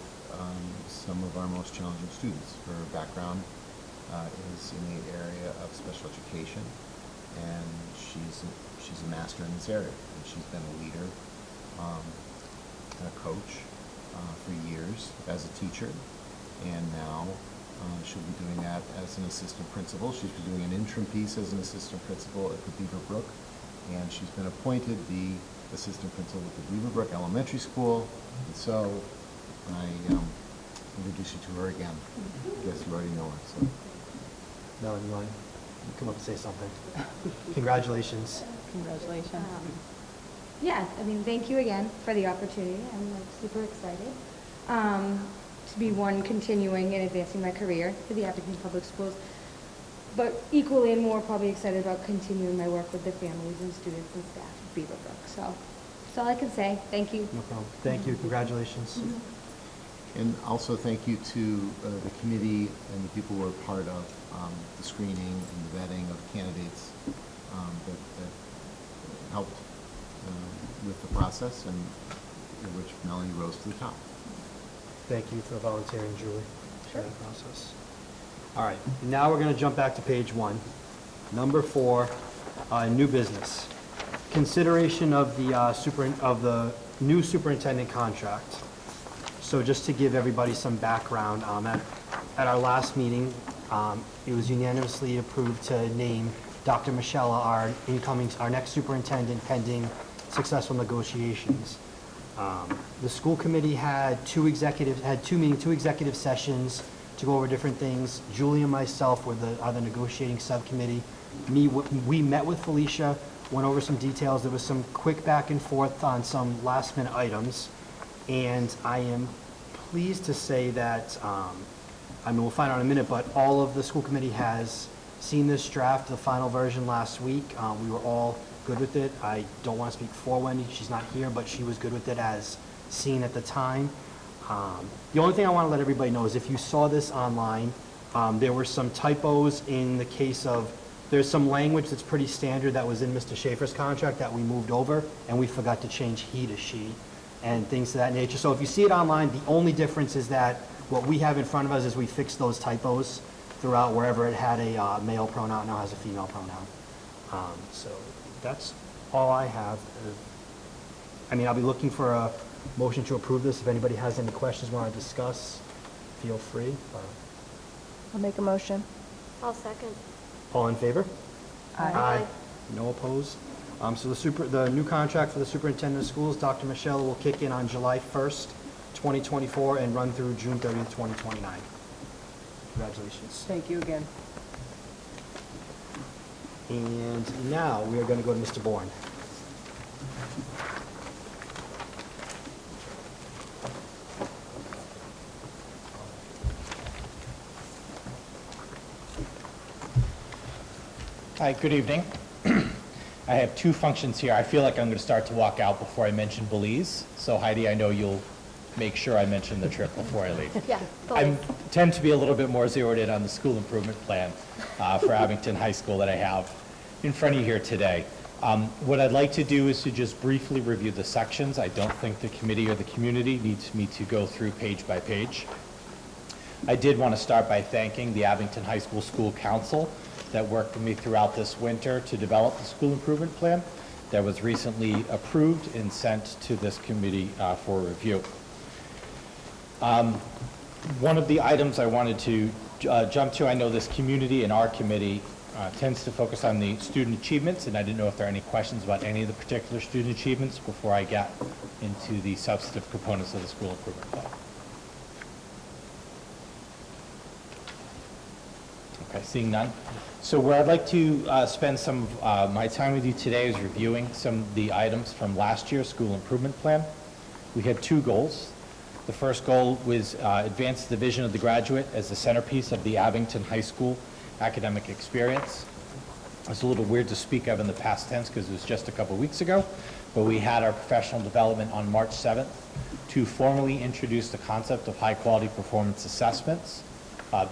some of our most challenging students. Her background is in the area of special education, and she's a master in this area, and she's been a leader a coach for years as a teacher, and now she'll be doing that as an assistant principal. She's been doing an interim piece as an assistant principal at the Beaverbrook, and she's been appointed the assistant principal at the Beaverbrook Elementary School. And so I introduce you to her again. I guess you already know her. So. Melanie, you want to come up and say something? Congratulations. Congratulations. Yeah, I mean, thank you again for the opportunity. I'm like super excited to be one continuing and advancing my career for the Abington Public Schools, but equally and more probably excited about continuing my work with the families and students and staff at Beaverbrook. So that's all I can say. Thank you. No problem. Thank you. Congratulations. And also thank you to the committee and the people who are part of the screening and the vetting of candidates that helped with the process, and in which Melanie rose to the top. Thank you for volunteering, Julie, for that process. All right, now we're going to jump back to page 1. Number 4, new business. Consideration of the new superintendent contract. So just to give everybody some background, at our last meeting, it was unanimously approved to name Dr. Michella our next superintendent pending successful negotiations. The school committee had two executive sessions to go over different things. Julie and myself were the negotiating subcommittee. We met with Felicia, went over some details. There was some quick back and forth on some last minute items. And I am pleased to say that, we'll find out in a minute, but all of the school committee has seen this draft, the final version last week. We were all good with it. I don't want to speak for Wendy, she's not here, but she was good with it as seen at the time. The only thing I want to let everybody know is if you saw this online, there were some typos in the case of, there's some language that's pretty standard that was in Mr. Schaefer's contract that we moved over, and we forgot to change he to she, and things of that nature. So if you see it online, the only difference is that what we have in front of us is we fixed those typos throughout wherever it had a male pronoun, now has a female pronoun. So that's all I have. I'll be looking for a motion to approve this. If anybody has any questions, want to discuss, feel free. I'll make a motion. I'll second. All in favor? Aye. No opposed? So the new contract for the superintendent of schools, Dr. Michelle, will kick in on July 1st, 2024, and run through June 30th, 2029. Congratulations. Thank you again. And now we are going to go to Mr. Bourne. Hi, good evening. I have two functions here. I feel like I'm going to start to walk out before I mention Belize. So Heidi, I know you'll make sure I mention the trip before I leave. Yeah, I please. tend to be a little bit more zeroed in on the school improvement plan for Abington High School that I have in front of you here today. What I'd like to do is to just briefly review the sections. I don't think the committee or the community needs me to go through page by page. I did want to start by thanking the Abington High School School Council that worked with me throughout this winter to develop the school improvement plan that was recently approved and sent to this committee for review. One of the items I wanted to jump to, I know this community and our committee tends to focus on the student achievements, and I didn't know if there are any questions about any of the particular student achievements before I get into the substantive components of the school improvement plan. Okay, seeing none. So where I'd like to spend some of my time with you today is reviewing some of the items from last year's school improvement plan. We had two goals. The first goal was advance the vision of the graduate as the centerpiece of the Abington High School academic experience. It's a little weird to speak of in the past tense because it was just a couple weeks ago, but we had our professional development on March 7th to formally introduce the concept of high-quality performance assessments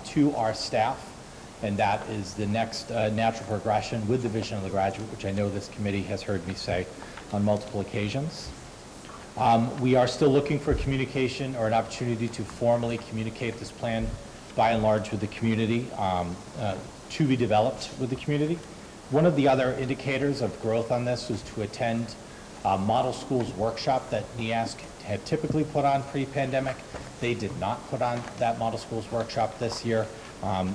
to our staff. And that is the next natural progression with the vision of the graduate, which I know this committee has heard me say on multiple occasions. We are still looking for communication or an opportunity to formally communicate this plan by and large with the community, to be developed with the community. One of the other indicators of growth on this was to attend Model Schools Workshop that NEASC had typically put on pre-pandemic. They did not put on that Model Schools Workshop this year,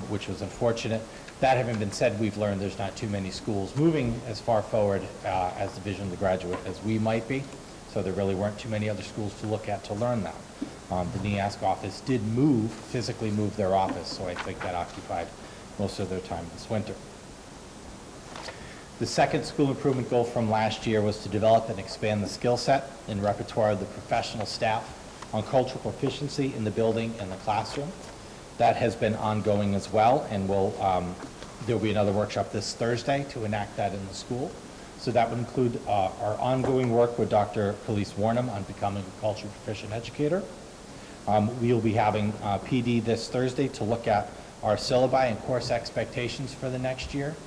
which was unfortunate. That having been said, we've learned there's not too many schools moving as far forward as the vision of the graduate as we might be. So there really weren't too many other schools to look at to learn that. The NEASC office did physically move their office, so I think that occupied most of their time this winter. The second school improvement goal from last year was to develop and expand the skill set and repertoire of the professional staff on cultural proficiency in the building and the classroom. That has been ongoing as well, and there'll be another workshop this Thursday to enact that in the school. So that would include our ongoing work with Dr. Khalees Warnham on becoming a culturally proficient educator. We'll be having PD this Thursday to look at our syllabi and course expectations for the next year,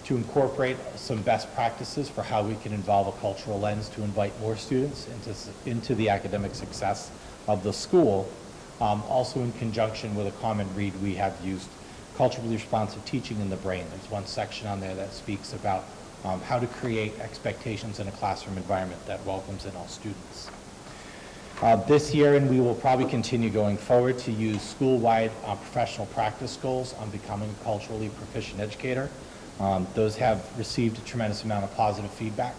to incorporate some best practices for how we can involve a cultural lens to invite more students into the academic success of the school. Also in conjunction with a common read, we have used culturally responsive teaching in the brain. There's one section on there that speaks about how to create expectations in a classroom environment that welcomes in all students. This year, and we will probably continue going forward, to use school-wide professional practice goals on becoming a culturally proficient educator. Those have received a tremendous amount of positive feedback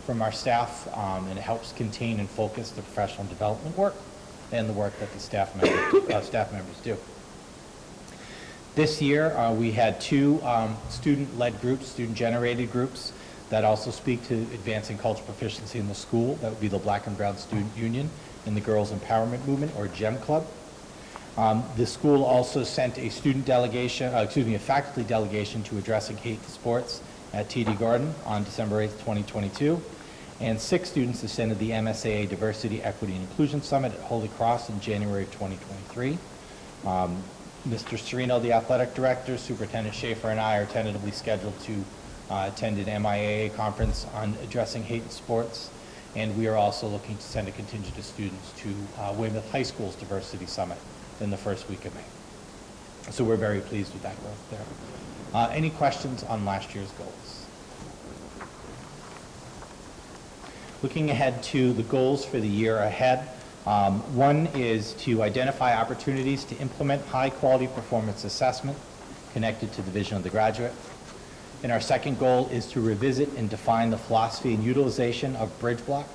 from our staff, and it helps contain and focus the professional development work and the work that the staff members do. This year, we had two student-led groups, student-generated groups, that also speak to advancing cultural proficiency in the school. That would be the Black and Brown Student Union and the Girls Empowerment Movement, or GEM Club. The school also sent a student delegation, a faculty delegation to addressing hate in sports at TD Garden on December 8th, 2022. And 6 students attended the MSAA Diversity, Equity, and Inclusion Summit at Holy Cross in January of 2023. Mr. Serino, the athletic director, Superintendent Schaefer, and I are tentatively scheduled to attend an MIAA conference on addressing hate in sports. And we are also looking to send a contingent of students to Weymouth High School's Diversity Summit in the first week of May. So we're very pleased with that growth there. Any questions on last year's goals? Looking ahead to the goals for the year ahead, one is to identify opportunities to implement high-quality performance assessment connected to the vision of the graduate. And our second goal is to revisit and define the philosophy and utilization of Bridge Block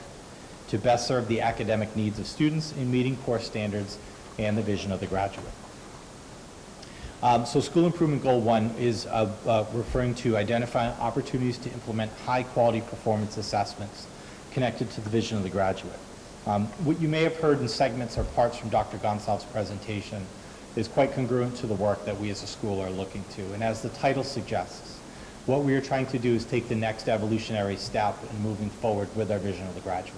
to best serve the academic needs of students in meeting course standards and the vision of the graduate. So school improvement goal 1 is referring to identifying opportunities to implement high-quality performance assessments connected to the vision of the graduate. What you may have heard in segments or parts from Dr. Gonsalves' presentation is quite congruent to the work that we as a school are looking to. And as the title suggests, what we are trying to do is take the next evolutionary step in moving forward with our vision of the graduate.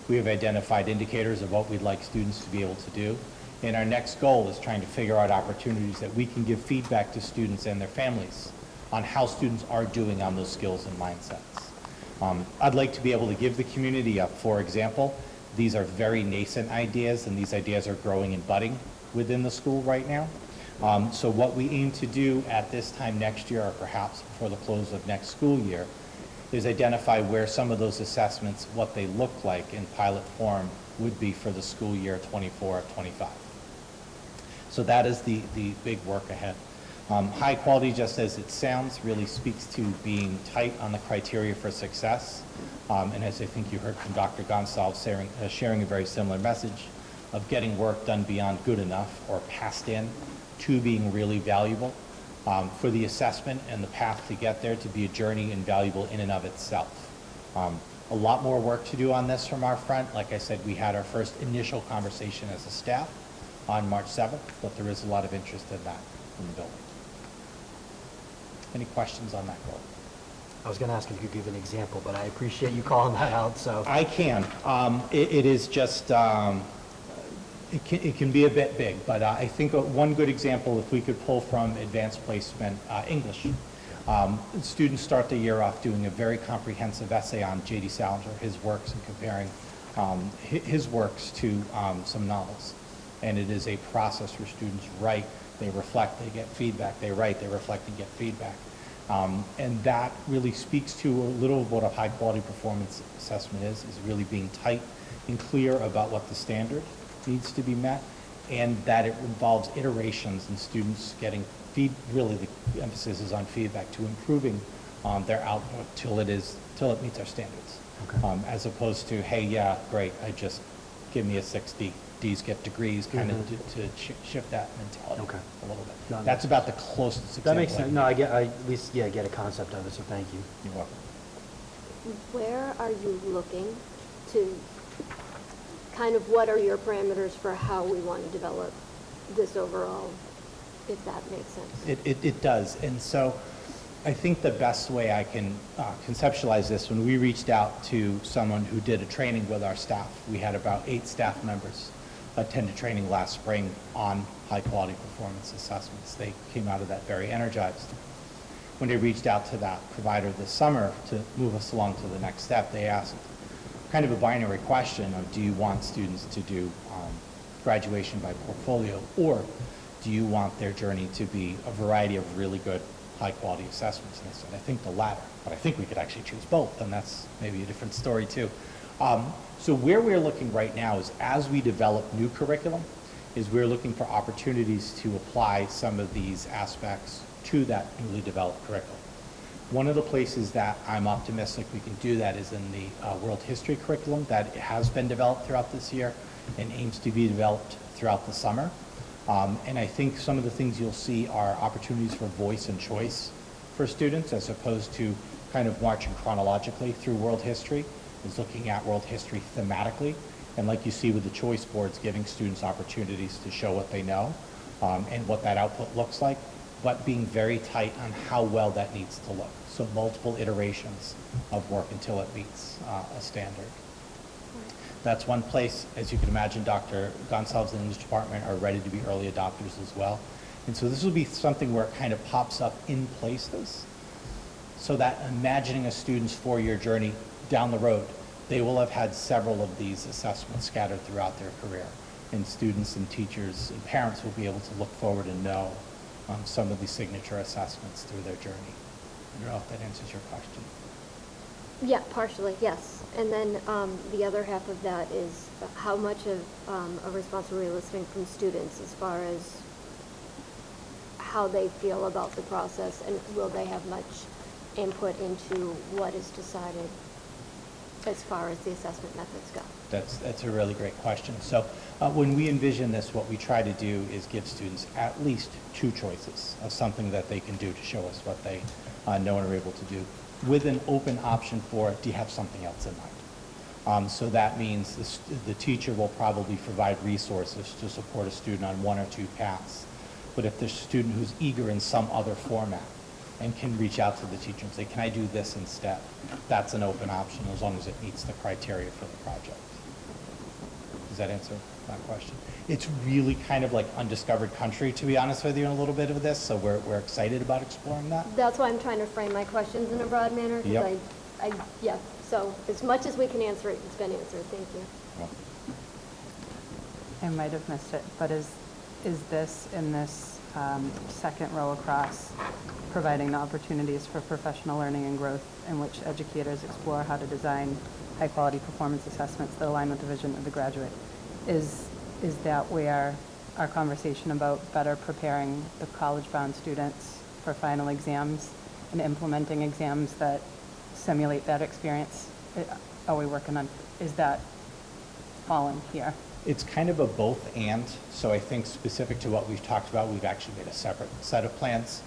We have identified indicators of what we'd like students to be able to do. And our next goal is trying to figure out opportunities that we can give feedback to students and their families on how students are doing on those skills and mindsets. I'd like to be able to give the community for example, these are very nascent ideas, and these ideas are growing and budding within the school right now. So what we aim to do at this time next year, or perhaps before the close of next school year, is identify where some of those assessments, what they look like in pilot form, would be for the school year 24-25. So that is the big work ahead. High quality, just as it sounds, really speaks to being tight on the criteria for success. And as I think you heard from Dr. Gonsalves sharing a very similar message of getting work done beyond good enough or passed in to being really valuable, for the assessment and the path to get there to be a journey and valuable in and of itself. A lot more work to do on this from our front. Like I said, we had our first initial conversation as a staff on March 7th, but there is a lot of interest in that in the building. Any questions on that goal? I was going to ask if you could give an example, but I appreciate you calling that out, so. I can. It is just, it can be a bit big, but I think one good example, if we could pull from advanced placement, English. Students start the year off doing a very comprehensive essay on J.D. Salinger, his works, and comparing his works to some novels. And it is a process where students write, they reflect, they get feedback, they write, they reflect, and get feedback. And that really speaks to a little of what a high-quality performance assessment is really being tight and clear about what the standard needs to be met, and that it involves iterations and students getting really the emphasis is on feedback to improving their output till it meets our standards. Okay. As opposed to, hey, yeah, great, give me a 60. D's get degrees, kind of to shift that mentality Okay. a little bit. No, That's about the closest example. That makes I sense. can No, I give. get, I at least, yeah, get a concept of it, so thank you. You're welcome. Where are you looking to, kind of what are your parameters for how we want to develop this overall, if that makes sense? It does. And so I think the best way I can conceptualize this, when we reached out to someone who did a training with our staff, we had about 8 staff members attend a training last spring on high-quality performance assessments. They came out of that very energized. When they reached out to that provider this summer to move us along to the next step, they asked kind of a binary question of, do you want students to do graduation by portfolio, or do you want their journey to be a variety of really good high-quality assessments? And I said, I think the latter, but I think we could actually choose both, and that's maybe a different story too. So where we're looking right now is, as we develop new curriculum, is we're looking for opportunities to apply some of these aspects to that newly developed curriculum. One of the places that I'm optimistic we can do that is in the world history curriculum that has been developed throughout this year and aims to be developed throughout the summer. And I think some of the things you'll see are opportunities for voice and choice for students, as opposed to kind of marching chronologically through world history, is looking at world history thematically. And like you see with the choice boards, giving students opportunities to show what they know and what that output looks like, but being very tight on how well that needs to look. So multiple iterations of work until it meets a standard. That's one place. As you can imagine, Dr. Gonsalves and his department are ready to be early adopters as well. And so this will be something where it kind of pops up in places, so that imagining a student's 4-year journey down the road, they will have had several of these assessments scattered throughout their career. And students and teachers and parents will be able to look forward and know some of these signature assessments through their journey. I don't know if that answers your question. Yeah, partially, yes. And then the other half of that is how much of a response are we listening from students as far as how they feel about the process, and will they have much input into what is decided as far as the assessment methods go? That's a really great question. So when we envision this, what we try to do is give students at least 2 choices of something that they can do to show us what they know and are able to do, with an open option for, do you have something else in mind? So that means the teacher will probably provide resources to support a student on 1 or 2 paths. But if there's a student who's eager in some other format and can reach out to the teacher and say, can I do this instead? That's an open option as long as it meets the criteria for the project. Does that answer that question? It's really kind of like undiscovered country, to be honest with you, in a little bit of this, so we're excited about exploring that. That's why I'm trying to frame my questions in a broad manner, because Yep. yeah, so as much as we can answer it, it's been answered, thank you. Well, I might have missed it, but is this, in this second row across, providing the opportunities for professional learning and growth in which educators explore how to design high-quality performance assessments that align with the vision of the graduate? Is that where our conversation about better preparing the college-bound students for final exams and implementing exams that simulate that experience, are we working on, is that falling here? It's kind of a both and. So I think specific to what we've talked about, we've actually made a separate set of plans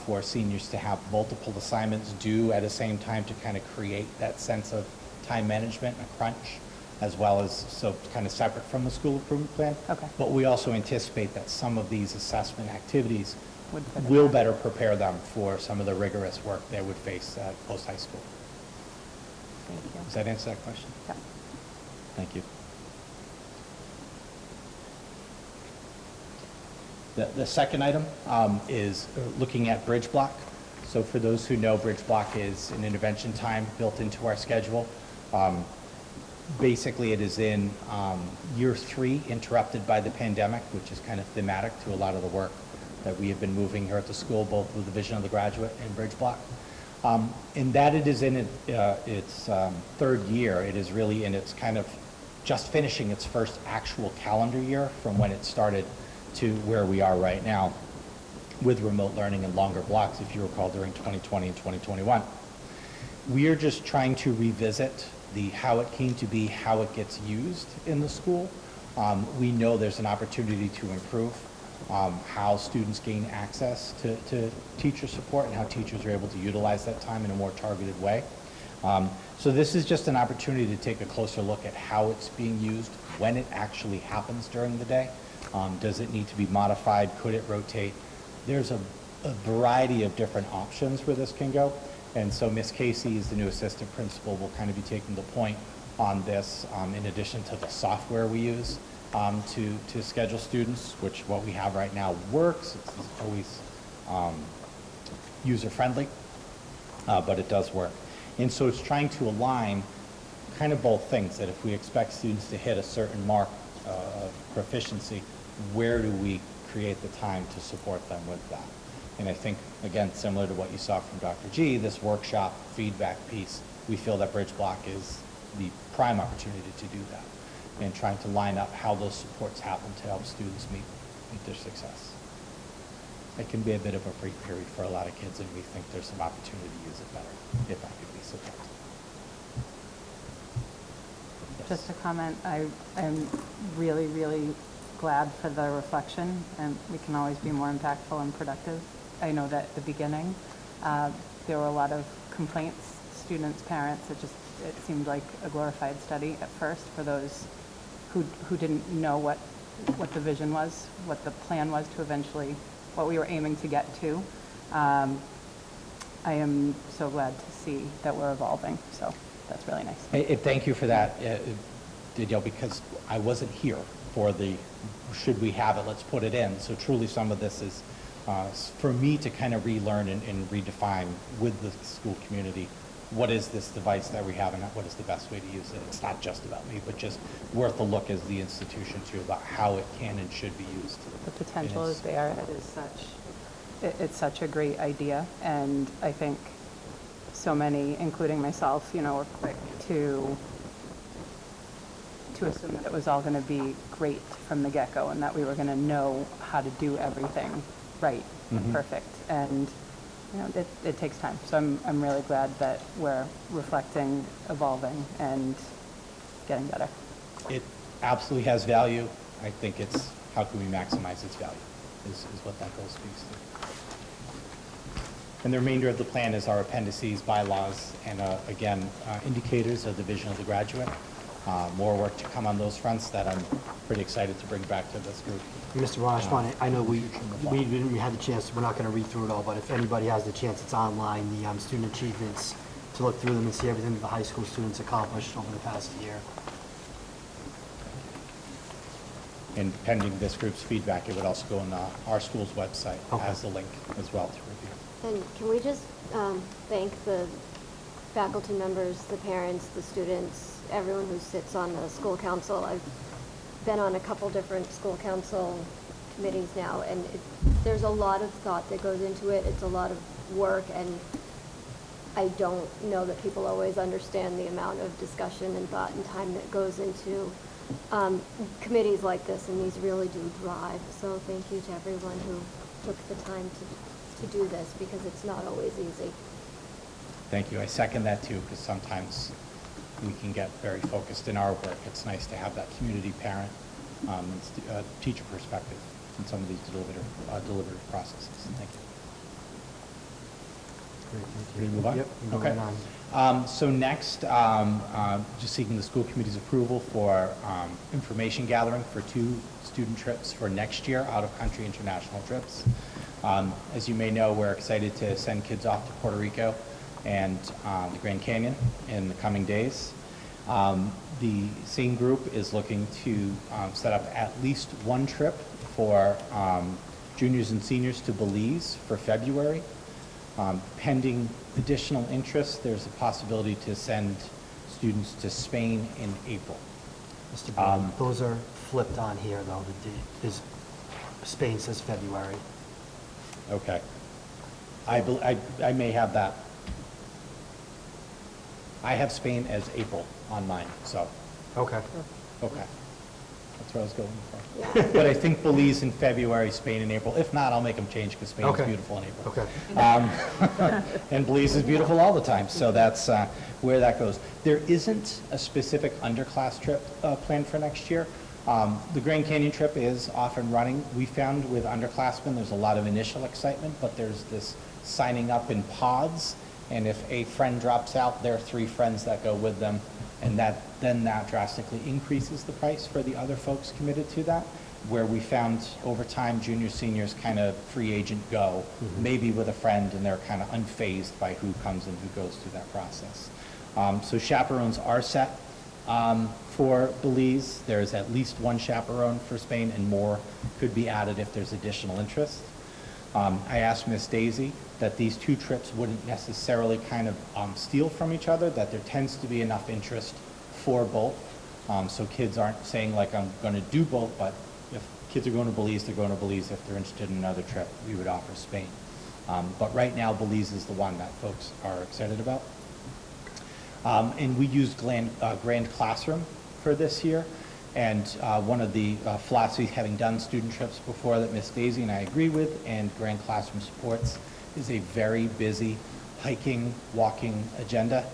for seniors to have multiple assignments due at the same time to kind of create that sense of time management and a crunch, as well as, so kind of separate from the school improvement plan. Okay. But we also anticipate that some of these assessment activities Would fit in will there. better prepare them for some of the rigorous work they would face at post-high school. Thank you. Does that answer that question? Yeah. Thank you. The second item is looking at bridge block. So for those who know, bridge block is an intervention time built into our schedule. Basically, it is in year 3, interrupted by the pandemic, which is kind of thematic to a lot of the work that we have been moving here at the school, both with the Vision of the Graduate and Bridge Block. In that it is in its third year, it is really in its kind of just finishing its first actual calendar year from when it started to where we are right now with remote learning and longer blocks, if you recall, during 2020 and 2021. We are just trying to revisit how it came to be, how it gets used in the school. We know there's an opportunity to improve how students gain access to teacher support and how teachers are able to utilize that time in a more targeted way. So this is just an opportunity to take a closer look at how it's being used, when it actually happens during the day. Does it need to be modified? Could it rotate? There's a variety of different options where this can go. And so Ms. Casey is the new assistant principal, will kind of be taking the point on this in addition to the software we use to schedule students, which what we have right now works. It's always user-friendly, but it does work. And so it's trying to align kind of both things, that if we expect students to hit a certain mark of proficiency, where do we create the time to support them with that? And I think, again, similar to what you saw from Dr. G, this workshop feedback piece, we feel that Bridge Block is the prime opportunity to do that, and trying to line up how those supports happen to help students meet their success. It can be a bit of a free period for a lot of kids, and we think there's some opportunity to use it better, if I could be so kind. Yes. Just a comment, I'm really, really glad for the reflection, and we can always be more impactful and productive. I know that at the beginning, there were a lot of complaints, students, parents. It seemed like a glorified study at first for those who didn't know what the vision was, what the plan was to eventually, what we were aiming to get to. I am so glad to see that we're evolving, so that's really nice. Thank you for that, Danielle, because I wasn't here for the, should we have it, let's put it in. So truly some of this is for me to kind of relearn and redefine with the school community, what is this device that we have and what is the best way to use it. It's not just about me, but just worth a look as the institution too about how it can and should be used. The potential is there. It's such a great idea, and I think so many, including myself, were quick to assume that it was all going to be great from the get-go and that we were going to know how to do everything right and perfect. And it takes time. So I'm really glad that we're reflecting, evolving, and getting better. It absolutely has value. I think it's how can we maximize its value is what that goal speaks to. And the remainder of the plan is our appendices, bylaws, and again, indicators of the vision of the graduate. More work to come on those fronts that I'm pretty excited to bring back to this group. Mr. Rajpal, I know we had the chance, we're not going to read through it all, but if anybody has the chance, it's online, the student achievements, to look through them and see everything that the high school students accomplished over the past year. And pending this group's feedback, it would also go on our school's website as a link as well to review. And can we just thank the faculty members, the parents, the students, everyone who sits on the school council. I've been on a couple different school council committees now, and there's a lot of thought that goes into it. It's a lot of work, and I don't know that people always understand the amount of discussion and thought and time that goes into committees like this, and these really do drive. So thank you to everyone who took the time to do this, because it's not always easy. Thank you. I second that too, because sometimes we can get very focused in our work. It's nice to have that community parent and teacher perspective in some of these deliberative processes. Thank you. Great, thank Ready to move on? Yep. Okay. Moving on. So next, just seeking the school committee's approval for information gathering for 2 student trips for next year, out-of-country international trips. As you may know, we're excited to send kids off to Puerto Rico and the Grand Canyon in the coming days. The same group is looking to set up at least one trip for juniors and seniors to Belize for February. Pending additional interest, there's a possibility to send students to Spain in April. Mr. Brown, those are flipped on here, though. Spain says February. Okay. I may have that. I have Spain as April on mine, so, Okay. okay. That's what I was going for. Yeah. But I think Belize in February, Spain in April. If not, I'll make them change because Spain is Okay. beautiful in April. Okay. And Belize is beautiful all the time, so that's where that goes. There isn't a specific underclass trip planned for next year. The Grand Canyon trip is off and running. We found with underclassmen, there's a lot of initial excitement, but there's this signing up in pods, and if a friend drops out, there are 3 friends that go with them, and then that drastically increases the price for the other folks committed to that, where we found over time, juniors, seniors kind of free agent go, maybe with a friend, and they're kind of unfazed by who comes and who goes through that process. So chaperones are set for Belize. There's at least 1 chaperone for Spain, and more could be added if there's additional interest. I asked Miss Daisy that these 2 trips wouldn't necessarily kind of steal from each other, that there tends to be enough interest for both. So kids aren't saying like, I'm going to do both, but if kids are going to Belize, they're going to Belize. If they're interested in another trip, we would offer Spain. But right now, Belize is the one that folks are excited about. And we used Grand Classroom for this year. And one of the philosophies, having done student trips before, that Miss Daisy and I agree with, and Grand Classroom supports, is a very busy hiking, walking agenda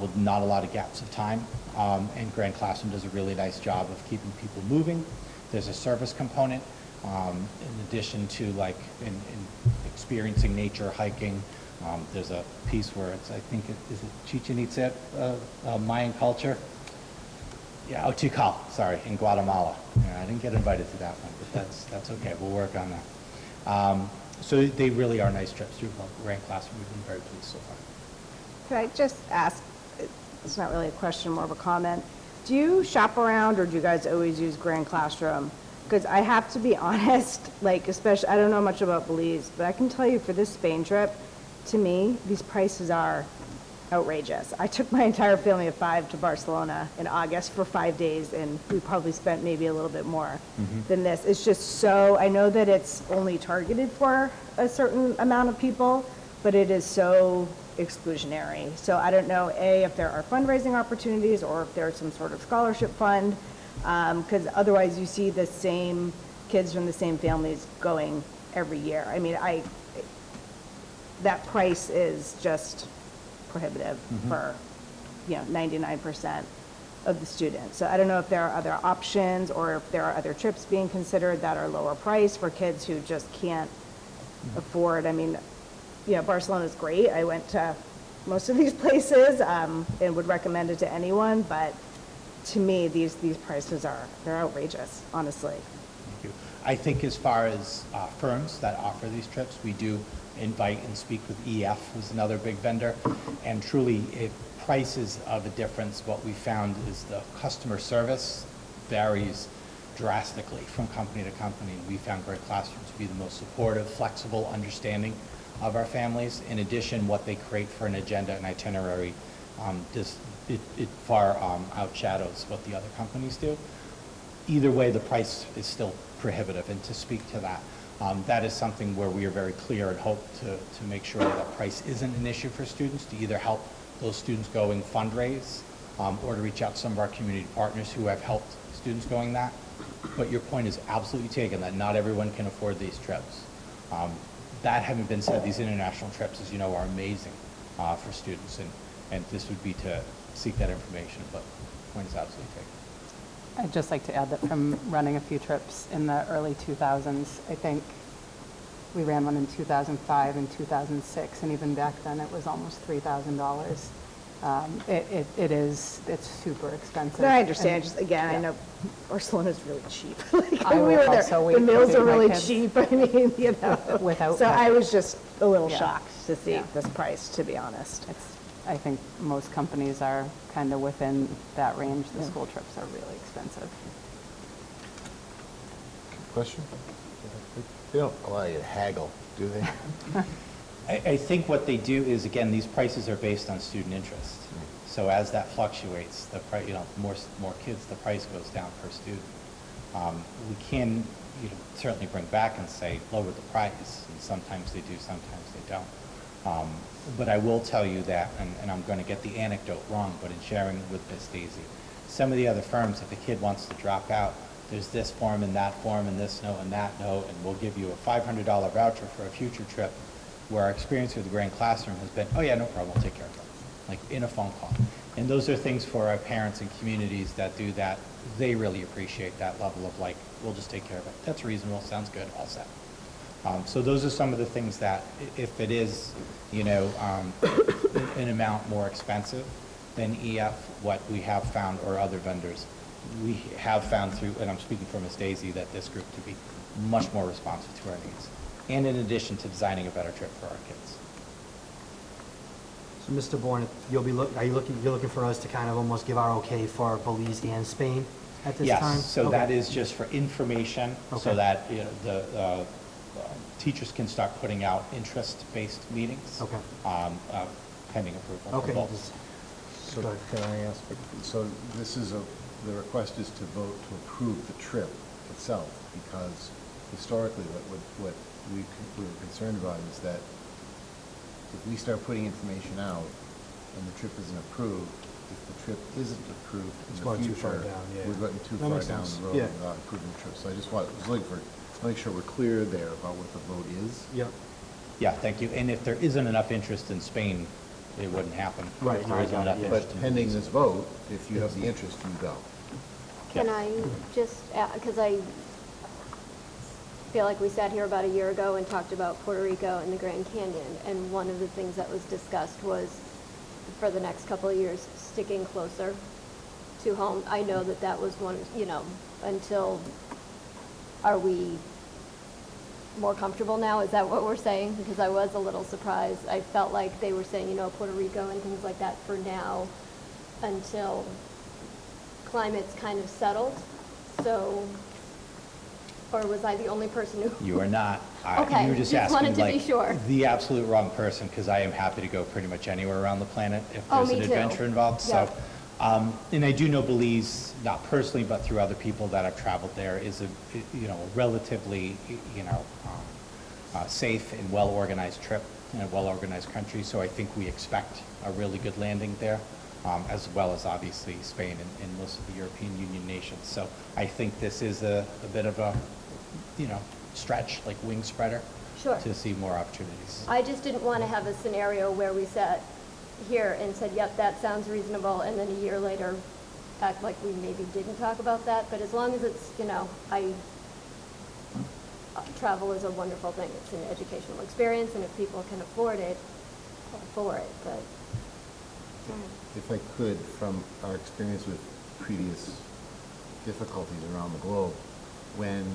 with not a lot of gaps of time. And Grand Classroom does a really nice job of keeping people moving. There's a service component in addition to like in experiencing nature, hiking. There's a piece where it's, I think, is it Chichen Itza, Mayan culture? Yeah, Tikal, sorry, in Guatemala. Yeah, I didn't get invited to that one, but that's okay. We'll work on that. So they really are nice trips through Grand Classroom. We've been very pleased so far. Could I just ask, it's not really a question, more of a comment. Do you shop around, or do you guys always use Grand Classroom? Because I have to be honest, like, especially, I don't know much about Belize, but I can tell you for this Spain trip, to me, these prices are outrageous. I took my entire family of 5 to Barcelona in August for 5 days, and we probably spent maybe a little bit more than this. It's just so, I know that it's only targeted for a certain amount of people, but it is so exclusionary. So I don't know, A, if there are fundraising opportunities or if there's some sort of scholarship fund, because otherwise you see the same kids from the same families going every year. I mean, that price is just prohibitive for, 99% of the students. So I don't know if there are other options or if there are other trips being considered that are lower price for kids who just can't afford. I mean, Barcelona is great. I went to most of these places and would recommend it to anyone, but to me, these prices they're outrageous, honestly. Thank you. I think as far as firms that offer these trips, we do invite and speak with EF, who's another big vendor, and truly price is of a difference. What we found is the customer service varies drastically from company to company. We found Great Classroom to be the most supportive, flexible, understanding of our families. In addition, what they create for an agenda and itinerary, it far outshadows what the other companies do. Either way, the price is still prohibitive, and to speak to that, that is something where we are very clear and hope to make sure that price isn't an issue for students, to either help those students going fundraise or to reach out to some of our community partners who have helped students going that. But your point is absolutely taken, that not everyone can afford these trips. That having been said, these international trips, as you know, are amazing for students, and this would be to seek that information, but the point is absolutely taken. I'd just like to add that from running a few trips in the early 2000s, I think we ran one in 2005 and 2006, and even back then it was almost $3,000. It's super expensive. No, I understand. And- Just again, yeah. I know Barcelona's really cheap. Like, I when we will were there, also the wait meals to are take my really kids. cheap. I mean, Without So I pay. was just a little Yeah. shocked to see Yeah. this price, to be honest. I think most companies are kind of within that range. The school trips are really expensive. Question? They don't allow you to haggle, do they? I think what they do is, again, these prices are based on student interest. So as that fluctuates, the price, more kids, the price goes down per student. We can, certainly bring back and say, lower the price, and sometimes they do, sometimes they don't. But I will tell you that, and I'm going to get the anecdote wrong, but in sharing with Miss Daisy, some of the other firms, if a kid wants to drop out, there's this form and that form and this note and that note, and we'll give you a $500 voucher for a future trip, where our experience with the Grand Classroom has been, oh yeah, no problem, we'll take care of it, like in a phone call. And those are things for our parents and communities that do that. They really appreciate that level of like, we'll just take care of it. That's reasonable, sounds good, all set. So those are some of the things that, if it is, an amount more expensive than EF, what we have found, or other vendors, we have found through, and I'm speaking for Ms. Daisy, that this group to be much more responsive to our needs. And in addition to designing a better trip for our kids. So, Mr. Bourne, you're looking for us to kind of almost give our okay for Belize and Spain at this time? Yes, so Okay. that is just for information, so Okay. that, the teachers can start putting out interest-based meetings. Okay. Pending approval Okay. for both. So can I ask, so this is the request is to vote to approve the trip itself, because historically, what we were concerned about is that if we start putting information out and the trip isn't approved, if the trip isn't approved It's in going the too far future, down, yeah. we're going too That far makes down sense. the road Yeah. without approving the trip. So I just was looking for, make sure we're clear there about what the vote is. Yep. Yeah, thank you. And if there isn't enough interest in Spain, it wouldn't happen. Right, If there I isn't got it, enough yeah. interest But in pending Belize. this vote, if you have the interest, you go. Can Yes. I just, because I feel like we sat here about a year ago and talked about Puerto Rico and the Grand Canyon, and one of the things that was discussed was, for the next couple of years, sticking closer to home. I know that that was one, until, are we more comfortable now? Is that what we're saying? Because I was a little surprised. I felt like they were saying, Puerto Rico and things like that for now, until climate's kind of settled. So, or was I the only person who? You are not. Okay, You were just just wanted asking to be like sure. the absolute wrong person, because I am happy to go pretty much anywhere around the planet if Oh, there's an me too. adventure involved. Yeah. So, and I do know Belize, not personally, but through other people that have traveled there, is a relatively safe and well-organized trip in a well-organized country. So I think we expect a really good landing there, as well as obviously Spain and most of the European Union nations. So I think this is a bit of a stretch, like wing spreader, Sure. to see more opportunities. I just didn't want to have a scenario where we sat here and said, yep, that sounds reasonable, and then a year later act like we maybe didn't talk about that. But as long as it's, travel is a wonderful thing. It's an educational experience, and if people can afford it, go for it. But If I could, from our experience with previous difficulties around the globe, when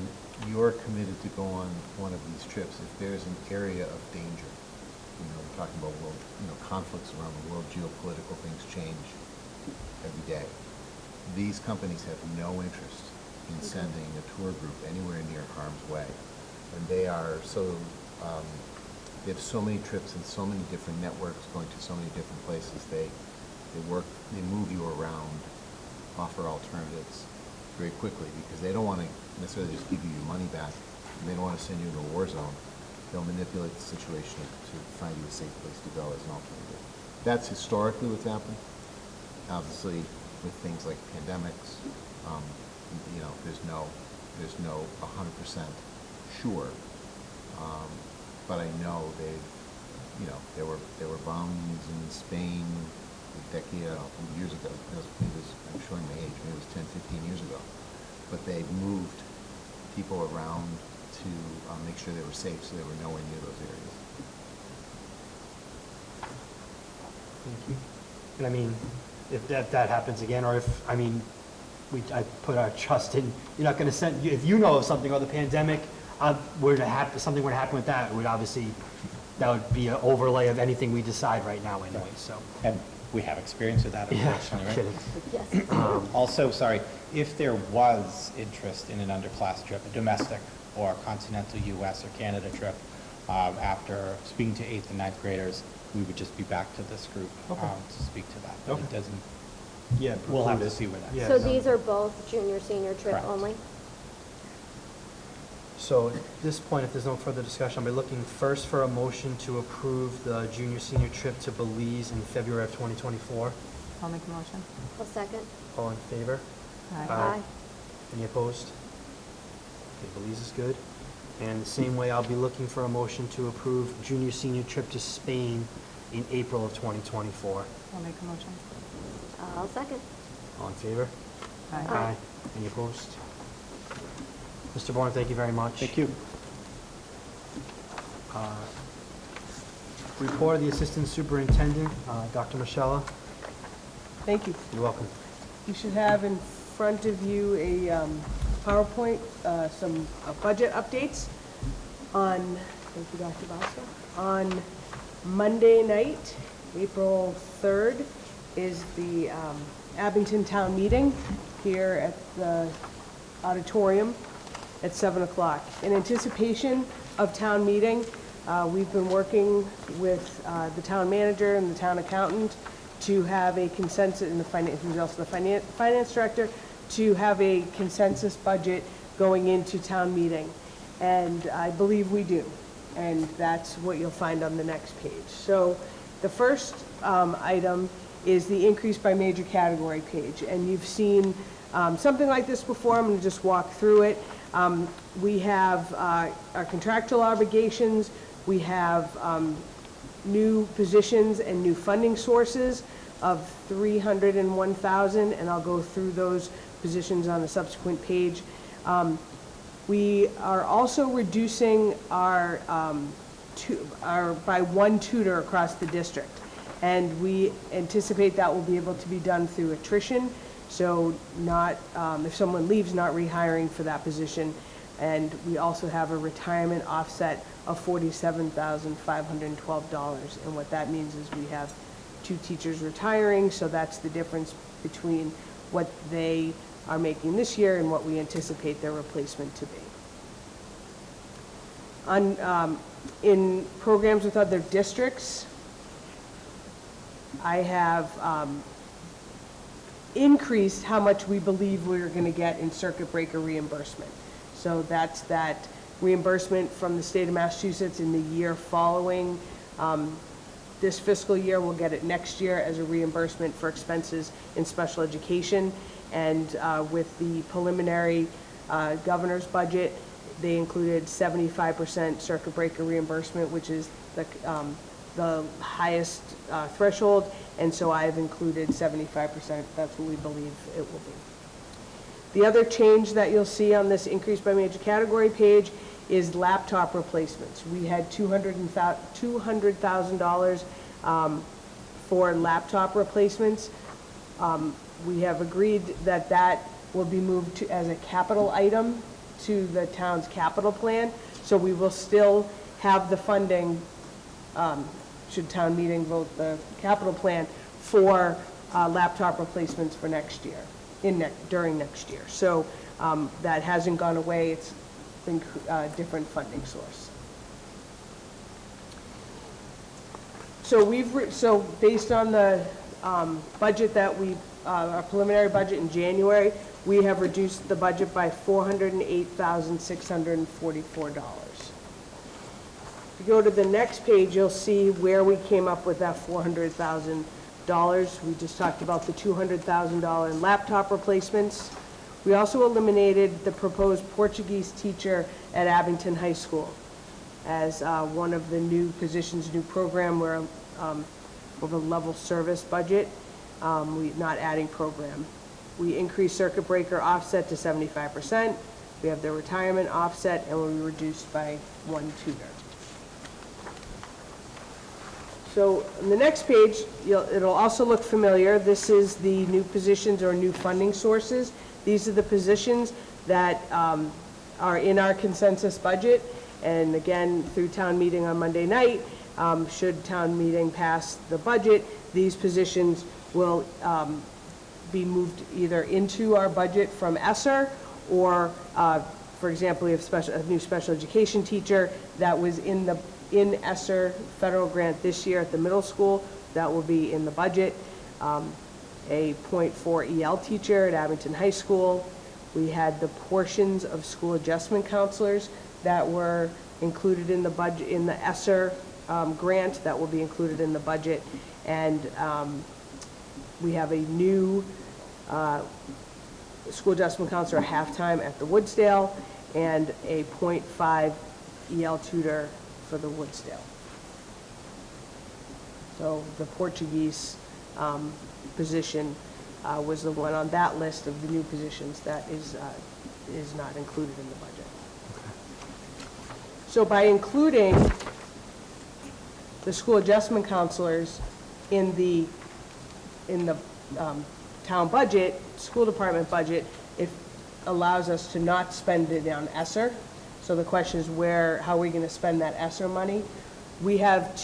you're committed to go on one of these trips, if there's an area of danger, we're talking about world, conflicts around the world, geopolitical things change every day. These companies have no interest in sending a tour group anywhere near harm's way. And they are they have so many trips and so many different networks going to so many different places. They move you around, offer alternatives very quickly, because they don't want to necessarily just give you your money back, and they don't want to send you into a war zone. They'll manipulate the situation to find you a safe place to go as an alternative. That's historically what's happened. Obviously, with things like pandemics, there's no 100% sure. But I know there were bombings in Spain a decade, years ago. I'm showing my age, maybe it was 10, 15 years ago. But they moved people around to make sure they were safe, so they were nowhere near those areas. Thank you. And I mean, if that happens again, or if, I put our trust in, you're not going to send, if you know of something, or the pandemic, something were to happen with that, it would obviously, that would be an overlay of anything we decide right now anyway, so. And we have experience with that, unfortunately, right? Kidding. yes. Also, sorry, if there was interest in an underclass trip, a domestic or continental U.S. or Canada trip, after speaking to 8th and 9th graders, we would just be back to this group to speak to that. But Okay. it doesn't, Yeah. we'll have to precluded. see where that Yeah, So no. these are both junior, senior trip Correct. only? So at this point, if there's no further discussion, I'll be looking first for a motion to approve the junior-senior trip to Belize in February of 2024. I'll make a motion. I'll second. All in favor? Aye. Any opposed? Okay, Belize is good. And the same way, I'll be looking for a motion to approve junior-senior trip to Spain in April of 2024. I'll make a motion. I'll second. All in favor? Aye. Any opposed? Mr. Bourne, thank you very much. Thank you. Report of the Assistant Superintendent, Dr. Michella. Thank you. You're welcome. You should have in front of you a PowerPoint, some budget updates on, thank you, Dr. Bosco. On Monday night, April 3rd, is the Abington Town Meeting here at the auditorium at 7 o'clock. In anticipation of town meeting, we've been working with the town manager and the town accountant to have a consensus, and who's also the finance director, to have a consensus budget going into town meeting. And I believe we do. And that's what you'll find on the next page. So the first item is the increase by major category page. And you've seen something like this before. I'm going to just walk through it. We have our contractual obligations. We have new positions and new funding sources of $301,000, and I'll go through those positions on a subsequent page. We are also reducing our by one tutor across the district, and we anticipate that will be able to be done through attrition. So not, if someone leaves, not rehiring for that position. And we also have a retirement offset of $47,512. And what that means is we have 2 teachers retiring, so that's the difference between what they are making this year and what we anticipate their replacement to be. In programs with other districts, I have increased how much we believe we're going to get in circuit breaker reimbursement. So that's that reimbursement from the state of Massachusetts in the year following this fiscal year. We'll get it next year as a reimbursement for expenses in special education. And with the preliminary governor's budget, they included 75% circuit breaker reimbursement, which is the highest threshold. And so I've included 75%. That's what we believe it will be. The other change that you'll see on this increase by major category page is laptop replacements. We had $200,000 for laptop replacements. We have agreed that that will be moved to as a capital item to the town's capital plan. So we will still have the funding, should town meeting vote the capital plan, for laptop replacements for next year, during next year. So that hasn't gone away. It's been a different funding source. So so based on the budget that our preliminary budget in January, we have reduced the budget by $408,644. If you go to the next page, you'll see where we came up with that $400,000. We just talked about the $200,000 in laptop replacements. We also eliminated the proposed Portuguese teacher at Abington High School as one of the new positions, new program where with a level service budget, not adding program. We increased circuit breaker offset to 75%. We have the retirement offset, and we reduced by 1 tutor. So on the next page, it'll also look familiar. This is the new positions or new funding sources. These are the positions that are in our consensus budget. And again, through town meeting on Monday night, should town meeting pass the budget, these positions will be moved either into our budget from ESSER or, for example, we have a new special education teacher that was in ESSER federal grant this year at the middle school. That will be in the budget. A .4 EL teacher at Abington High School. We had the portions of school adjustment counselors that were included in the budget, in the ESSER grant that will be included in the budget. And we have a new school adjustment counselor halftime at the Woodsdale and a .5 EL tutor for the Woodsdale. So the Portuguese position was the one on that list of the new positions that is not included in the budget. So by including the school adjustment counselors in the town budget, school department budget, it allows us to not spend it on ESSER. So the question is how are we going to spend that ESSER money? We have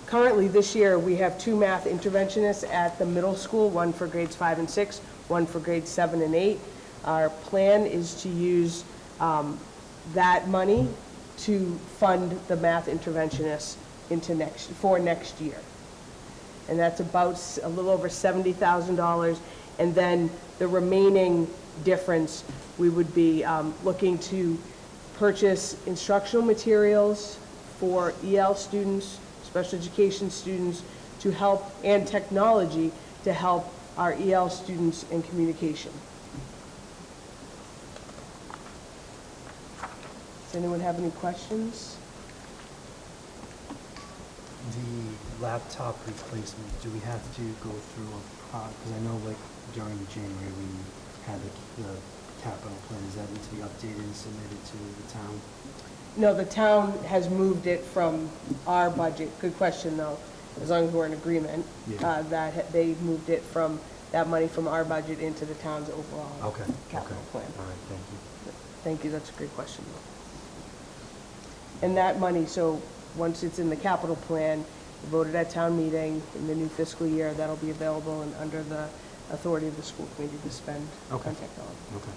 currently this year, we have 2 math interventionists at the middle school, one for grades 5 and 6, one for grades 7 and 8. Our plan is to use that money to fund the math interventionists for next year. And that's about a little over $70,000. And then the remaining difference, we would be looking to purchase instructional materials for EL students, special education students, to help, and technology to help our EL students in communication. Does anyone have any questions? The laptop replacement, do we have to go through because I know like during January we had the capital plan, does that need to be updated and submitted to the town? No, the town has moved it from our budget, good question though, as long as we're in agreement, Yeah. that they moved it from, that money from our budget into the town's overall capital plan. All right, thank you. Thank you, that's a great question. And that money, so once it's in the capital plan, voted at town meeting in the new fiscal year, that'll be available and under the authority of the school committee to spend on technology. Okay.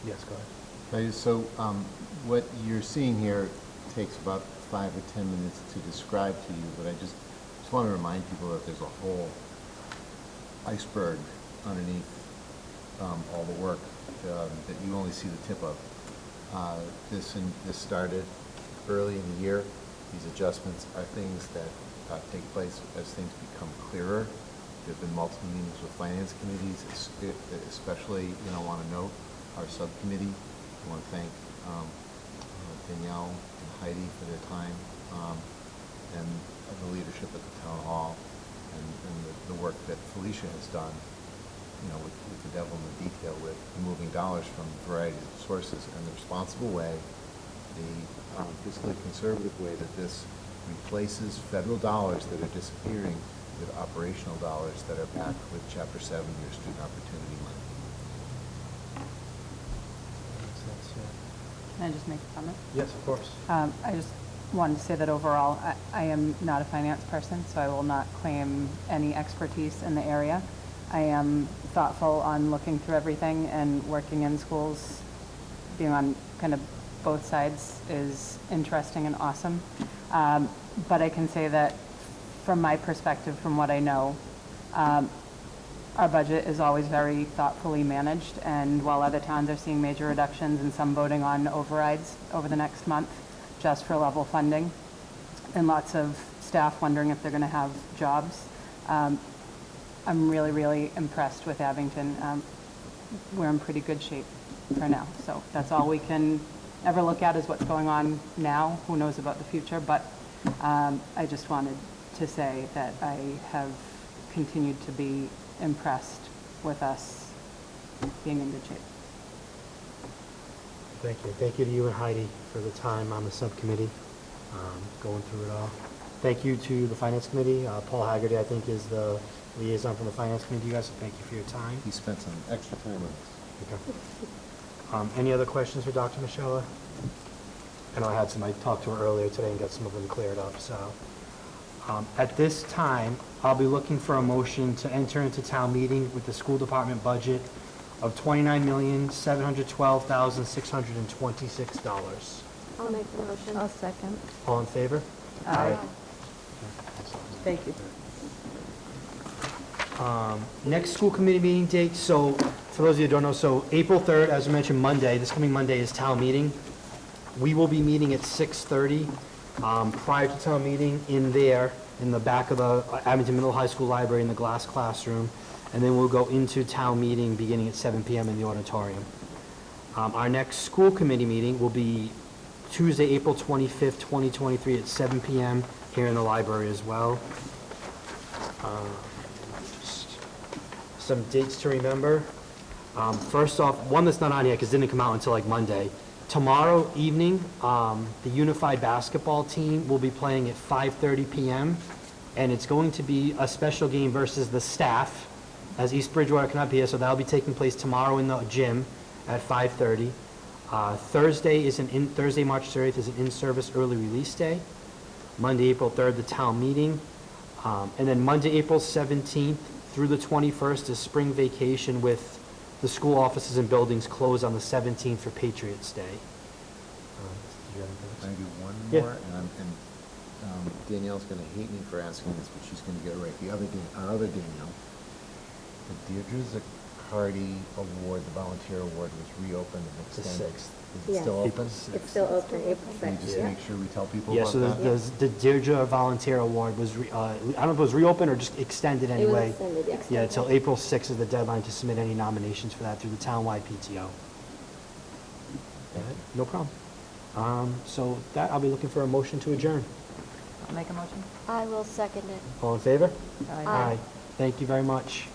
Yes, go ahead. Okay, so what you're seeing here takes about 5 or 10 minutes to describe to you, but I just want to remind people that there's a whole iceberg underneath all the work that you only see the tip of. This started early in the year. These adjustments are things that take place as things become clearer. There have been multiple meetings with finance committees, especially, I want to note our subcommittee. I want to thank Danielle and Heidi for their time and the leadership at the town hall and the work that Felicia has done, with the devil in the detail, with moving dollars from a variety of sources and the responsible way, the fiscally conservative way that this replaces federal dollars that are disappearing with operational dollars that are backed with Chapter 7 your student opportunity money. Can I just make a comment? Yes, of course. I just wanted to say that overall, I am not a finance person, so I will not claim any expertise in the area. I am thoughtful on looking through everything and working in schools, being on kind of both sides is interesting and awesome. But I can say that from my perspective, from what I know, our budget is always very thoughtfully managed, and while other towns are seeing major reductions and some voting on overrides over the next month just for level funding, and lots of staff wondering if they're going to have jobs, I'm really, really impressed with Abington. We're in pretty good shape for now, so that's all we can ever look at is what's going on now. Who knows about the future, but I just wanted to say that I have continued to be impressed with us being in good shape. Thank you. Thank you to you and Heidi for the time on the subcommittee, going through it all. Thank you to the Finance Committee. Paul Haggerty, I think, is the liaison from the Finance Committee. You guys, so thank you for your time. He spent some extra time with us. Okay. Any other questions for Dr. Michella? I know I talked to her earlier today and got some of them cleared up, so. At this time, I'll be looking for a motion to enter into town meeting with the school department budget of $29,712,626. I'll make the motion. I'll second. All in favor? Aye. Thank you. Next school committee meeting date, so for those of you who don't know, so April 3rd, as I mentioned, Monday, this coming Monday is town meeting. We will be meeting at 6:30 prior to town meeting in there, in the back of the Abington Middle High School Library in the glass classroom, and then we'll go into town meeting beginning at 7 PM in the auditorium. Our next school committee meeting will be Tuesday, April 25th, 2023 at 7 PM here in the library as well. Just some dates to remember. First off, one that's not on here because it didn't come out until like Monday. Tomorrow evening, the unified basketball team will be playing at 5:30 PM, and it's going to be a special game versus the staff, as East Bridgewater cannot be here, so that'll be taking place tomorrow in the gym at 5:30. Thursday, March 30th is an in-service early release day. Monday, April 3rd, the town meeting. And then Monday, April 17th through the 21st is spring vacation with the school offices and buildings closed on the 17th for Patriots Day. Did you have anything else? Can I do one Yeah. more? And Danielle's going to hate me for asking this, but she's going to get it right. Our other Danielle, the Deirdre Zaccardi Award, the volunteer award, was reopened and The extended. 6th. Is it Yeah. still open? It's still open, April Can you 6th. just Yeah. make sure we tell people Yeah, about so that? the Deirdre Volunteer Award was, I don't know if it was reopened or just extended It was anyway. extended, yeah. Yeah, until April 6th is the deadline to submit any nominations for that through the townwide PTO. No problem. So with that, I'll be looking for a motion to adjourn. I'll make a motion. I will second it. All in favor? Aye. Aye. Thank you very much.